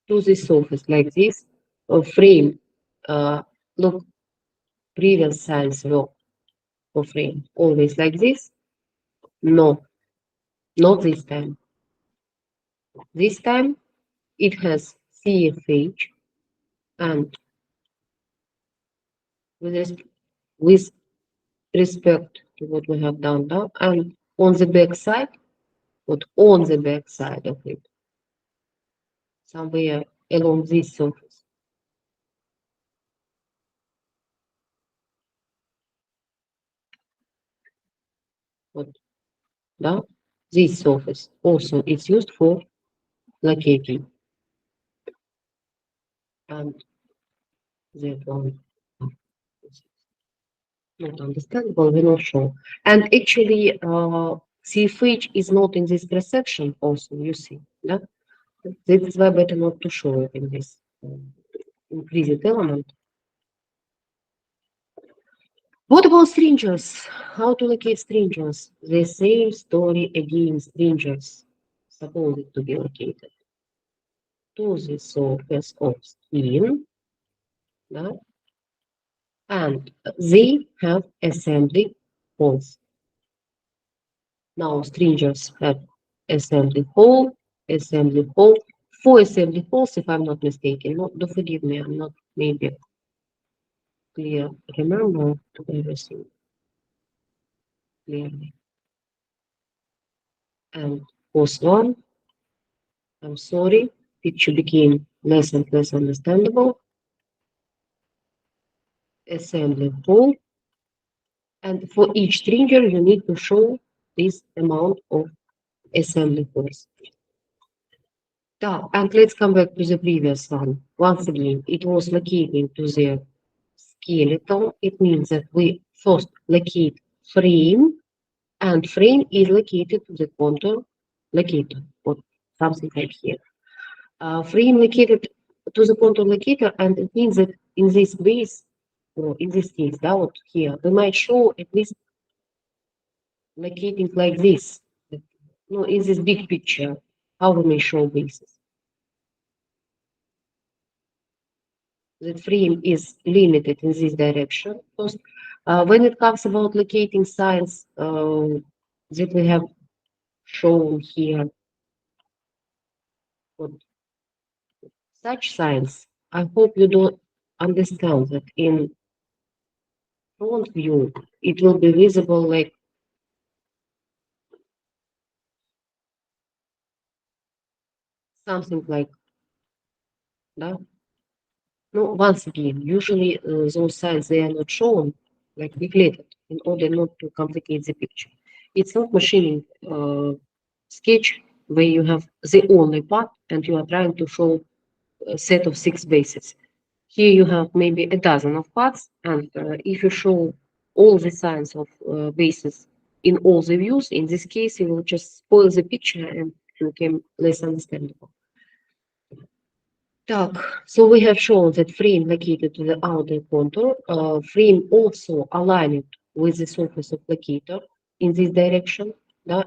To the surface like this, frame. Look, previous science work for frame always like this. No, not this time. This time it has CFH, and with respect to what we have done now, and on the back side, on the back side of it, somewhere along this surface. Да? This surface also is used for locating, and that one is not understandable, we're not sure. And actually, CFH is not in this cross-section also, you see. Да? This is why better not to show it in this increased element. What about stringers? How to locate stringers? The same story again, stringers supposed to be located to the surface of skin, да? And they have assembly holes. Now stringers have assembly hole, four assembly holes, if I'm not mistaken. No, do forgive me, I'm not maybe clear. Remember to everything clearly. And fourth one, I'm sorry, picture became less and less understandable. Assembly hole, and for each stringer you need to show this amount of assembly holes. And let's come back to the previous one. Once again, it was located to the skeleton. It means that we first locate frame, and frame is located to the contour locator, or something like here. Frame located to the contour locator, and it means that in this base, or in this case, out here, we might show at least locating like this. No, in this big picture, how we may show bases. The frame is limited in this direction. Because, when it comes about locating signs that we have shown here, what such signs, I hope you don't understand that in front view, it will be visible like something like that. No, once again, usually those signs, they are not shown, like neglected, in order not to complicate the picture. It's not machining sketch where you have the only part and you are trying to show a set of 6 bases. Here you have maybe a dozen of parts, and if you show all the signs of bases in all the views, in this case, you will just spoil the picture and it became less understandable. So we have shown that frame located to the outer contour, frame also aligned with the surface of locator in this direction,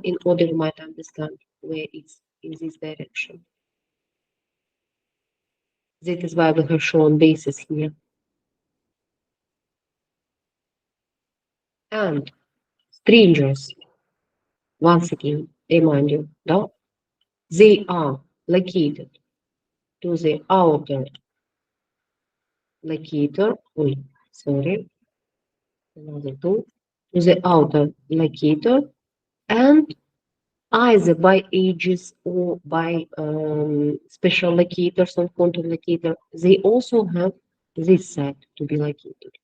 in order you might understand where it's in this direction. That is why we have shown bases here. And stringers, once again, remind you, they are located to the outer locator, another two, to the outer locator, and either by edges or by special locators on contour locator, they also have this side to be located.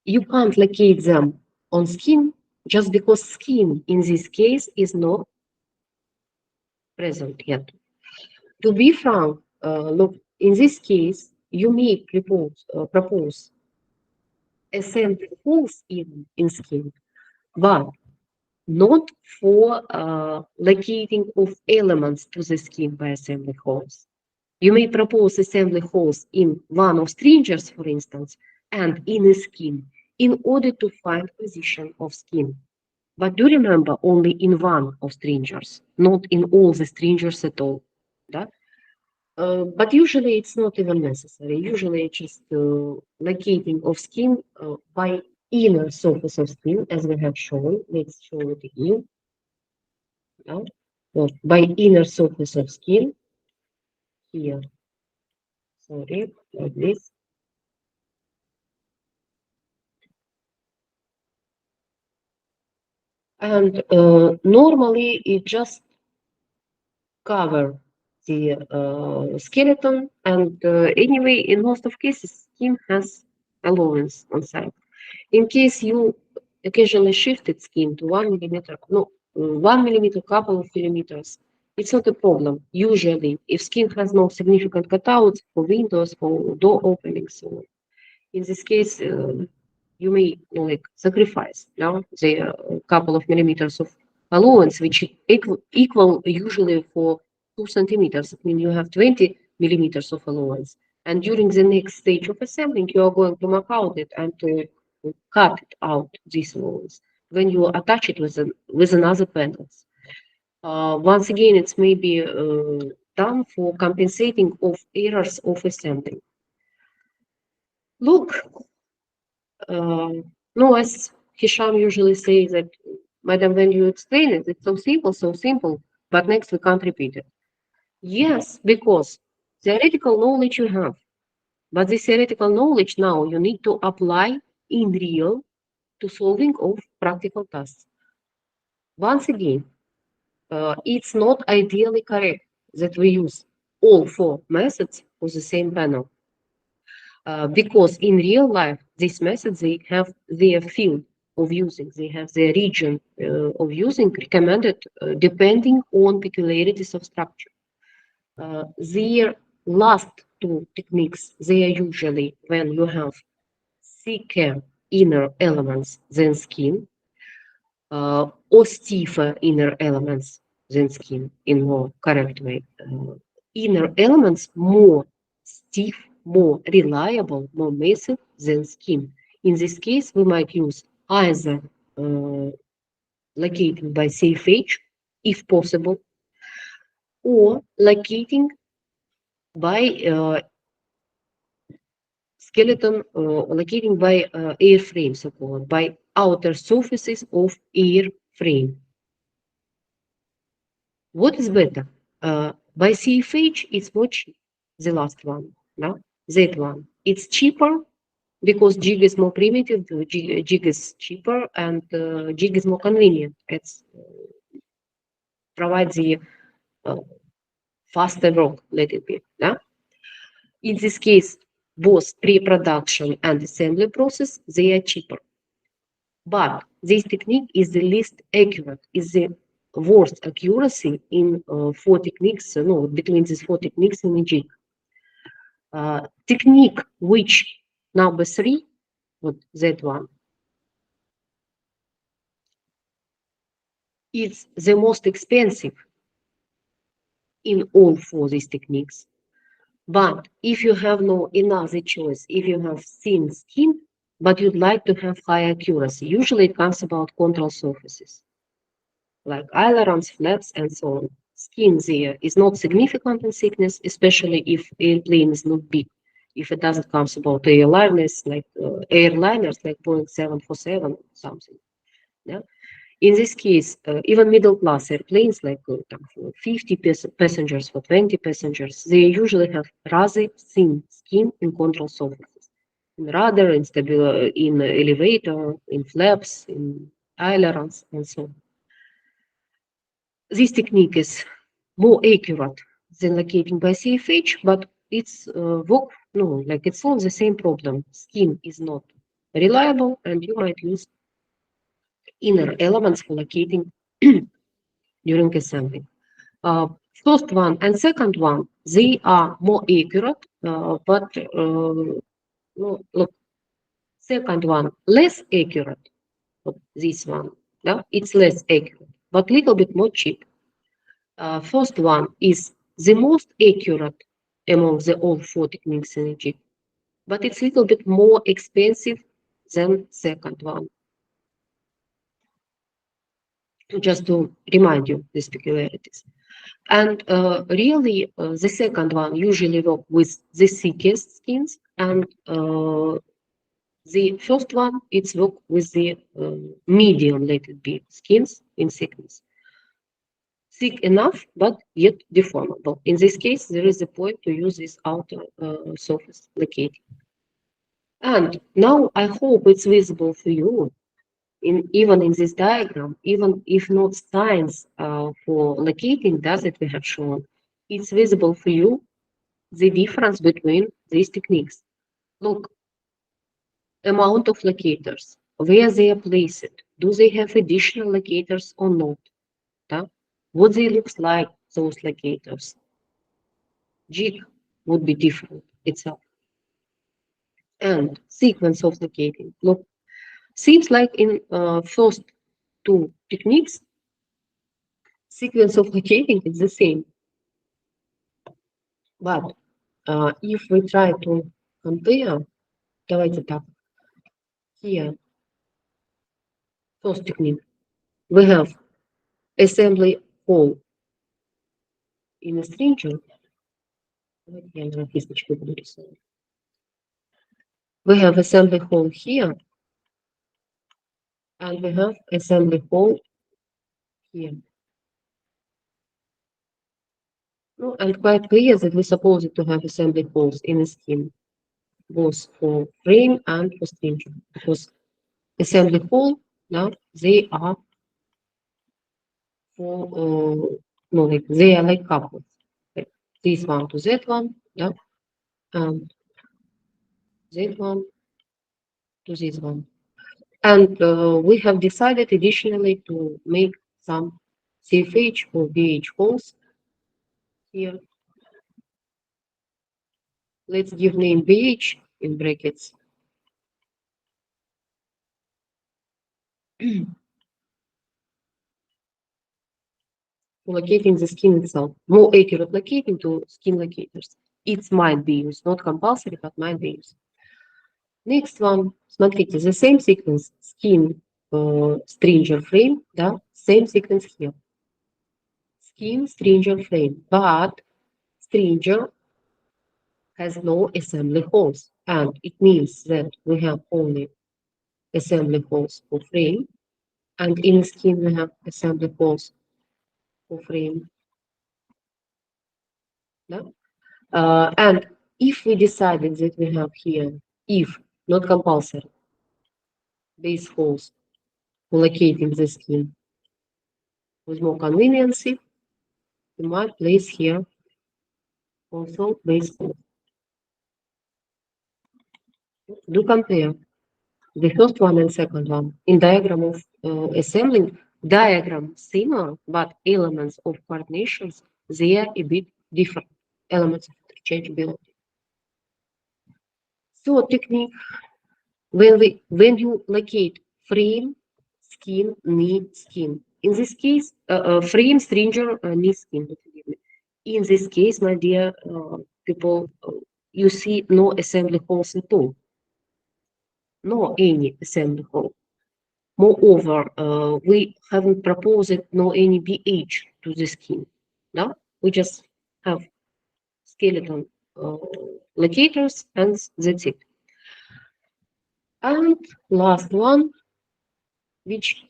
You can't locate them on skin just because skin in this case is not present yet. To be frank, look, in this case, you may propose assembly holes in skin, but not for locating of elements to the skin by assembly holes. You may propose assembly holes in one of stringers, for instance, and in a skin in order to find position of skin. But do remember, only in one of stringers, not in all the stringers at all. Да? But usually it's not even necessary. Usually it's just locating of skin by inner surface of skin, as we have shown. Let's show it again. Yeah? Well, by inner surface of skin here. Sorry, like this. And normally it just cover the skeleton, and anyway, in most of cases, skin has allowance on side. In case you occasionally shifted skin to 1 millimeter, no, 1 millimeter, couple of millimeters, it's not a problem. Usually, if skin has no significant cutouts for windows, for door openings, so in this case, you may like sacrifice the couple of millimeters of allowance, which equal usually for 2 centimeters. I mean, you have 20 millimeters of allowance, and during the next stage of assembling, you are going to mark out it and to cut it out this allowance when you attach it with another panels. Once again, it's maybe done for compensating of errors of assembling. Look, no, as Hisham usually says that, Madam, when you explain it, it's so simple, but next we can't repeat it. Yes, because theoretical knowledge you have, but this theoretical knowledge now you need to apply in real to solving of practical tasks. Once again, it's not ideally correct that we use all four methods for the same panel. Because in real life, these methods, they have their field of using, they have their region of using recommended depending on peculiarities of structure. Their last two techniques, they are usually when you have thicker inner elements than skin, or stiffer inner elements than skin in more correct way. Inner elements more stiff, more reliable, more massive than skin. In this case, we might use either locating by CFH, if possible, or locating by skeleton, locating by AirFrame, so-called, by outer surfaces of AirFrame. What is better? By CFH, it's much the last one, no? That one. It's cheaper because jig is more primitive, jig is cheaper, and jig is more convenient. It's provides the faster work, let it be. Yeah? In this case, both pre-production and assembly process, they are cheaper. But this technique is the least accurate, is the worst accuracy in four techniques, no, between these four techniques in a jig. Technique which number 3, what that one, is the most expensive in all four these techniques. But if you have no another choice, if you have thin skin, but you'd like to have high accuracy, usually it comes about control surfaces, like ailerons, flaps, and so on. Skin there is not significant in thickness, especially if airplane is not big. If it doesn't come about airliners like Boeing 747 or something. Yeah? In this case, even middle class airplanes like 50 passengers for 20 passengers, they usually have rather thin skin in control surfaces, in rudder, in elevator, in flaps, in ailerons, and so on. This technique is more accurate than locating by CFH, but it's it solves the same problem. Skin is not reliable, and you might use inner elements for locating during assembly. First one and second one, they are more accurate, but look, Second one, less accurate. This one, yeah, it's less accurate, but little bit more cheap. First one is the most accurate among the all four techniques in Egypt, but it's a little bit more expensive than second one. Just to remind you the peculiarities. And really, the second one usually work with the thickest skins, and the first one, it's work with the medium, let it be, skins in thickness. Thick enough, but yet deformable. In this case, there is a point to use this outer surface lacating. And now I hope it's visible for you, even in this diagram, even if not signs for lacating does it we have shown, it's visible for you the difference between these techniques. Look, amount of locators, where they are placed, do they have additional locators or not? Yeah? What they looks like, those locators. Jig would be different itself. And sequence of locating. Look, seems like in first two techniques, sequence of locating is the same. But if we try to compare, давайте так, here, first technique, we have assembly hole in a stringer. We have assembly hole here, and we have assembly hole here. No, and quite clear that we suppose it to have assembly holes in a skin, both for frame and for stringer, because assembly hole now they are for no, like they are like couples. Like this one to that one, yeah, and that one to this one. And we have decided additionally to make some CFH or VH holes here. Let's give name VH in brackets. Locating the skin itself, more accurate locating to skin locators. It might be used, not compulsory, but might be used. Next one, смотрите, the same sequence, skin, stringer frame, да, same sequence here. Skin, stringer frame, but stringer has no assembly holes, and it means that we have only assembly holes for frame, and in skin we have assembly holes for frame. Yeah? And if we decided that we have here, if not compulsory, these holes for locating the skin with more conveniency, we might place here also base hole. Do compare the first one and second one. In diagram of assembling, diagram similar, but elements of coordinations, they are a bit different. Elements of interchangeability. So technique, when you locate frame, skin, knee, skin. In this case, frame, stringer, knee, skin. In this case, my dear people, you see no assembly holes at all. No any assembly hole. Moreover, we haven't proposed no any BH to the skin. No, we just have skeleton locators, and that's it. And last one, which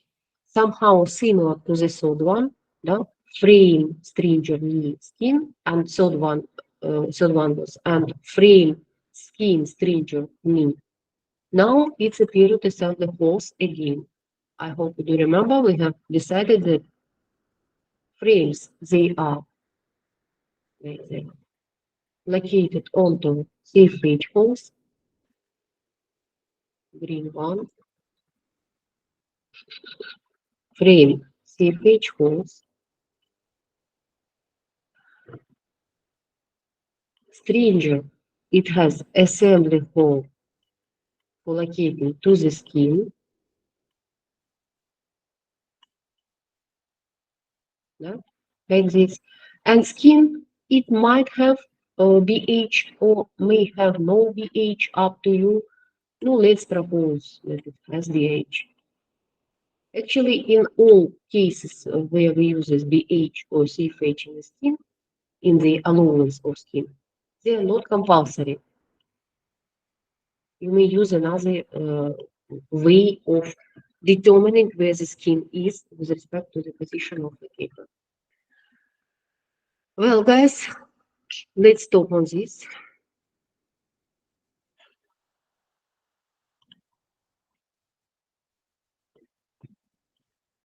somehow similar to the third one, no? Frame, stringer, knee, skin, and third one was and frame, skin, stringer, knee. Now it's a period assembly holes again. I hope you remember we have decided that frames, they are located onto CFH holes, green one, frame, CFH holes, stringer, it has assembly hole collocating to the skin. Yeah, like this. And skin, it might have BH or may have no BH, up to you. No, let's propose that it has BH. Actually, in all cases where we use this BH or CFH in the skin, in the allowance of skin, they are not compulsory. You may use another way of determining where the skin is with respect to the position of the paper. Well, guys, let's stop on this.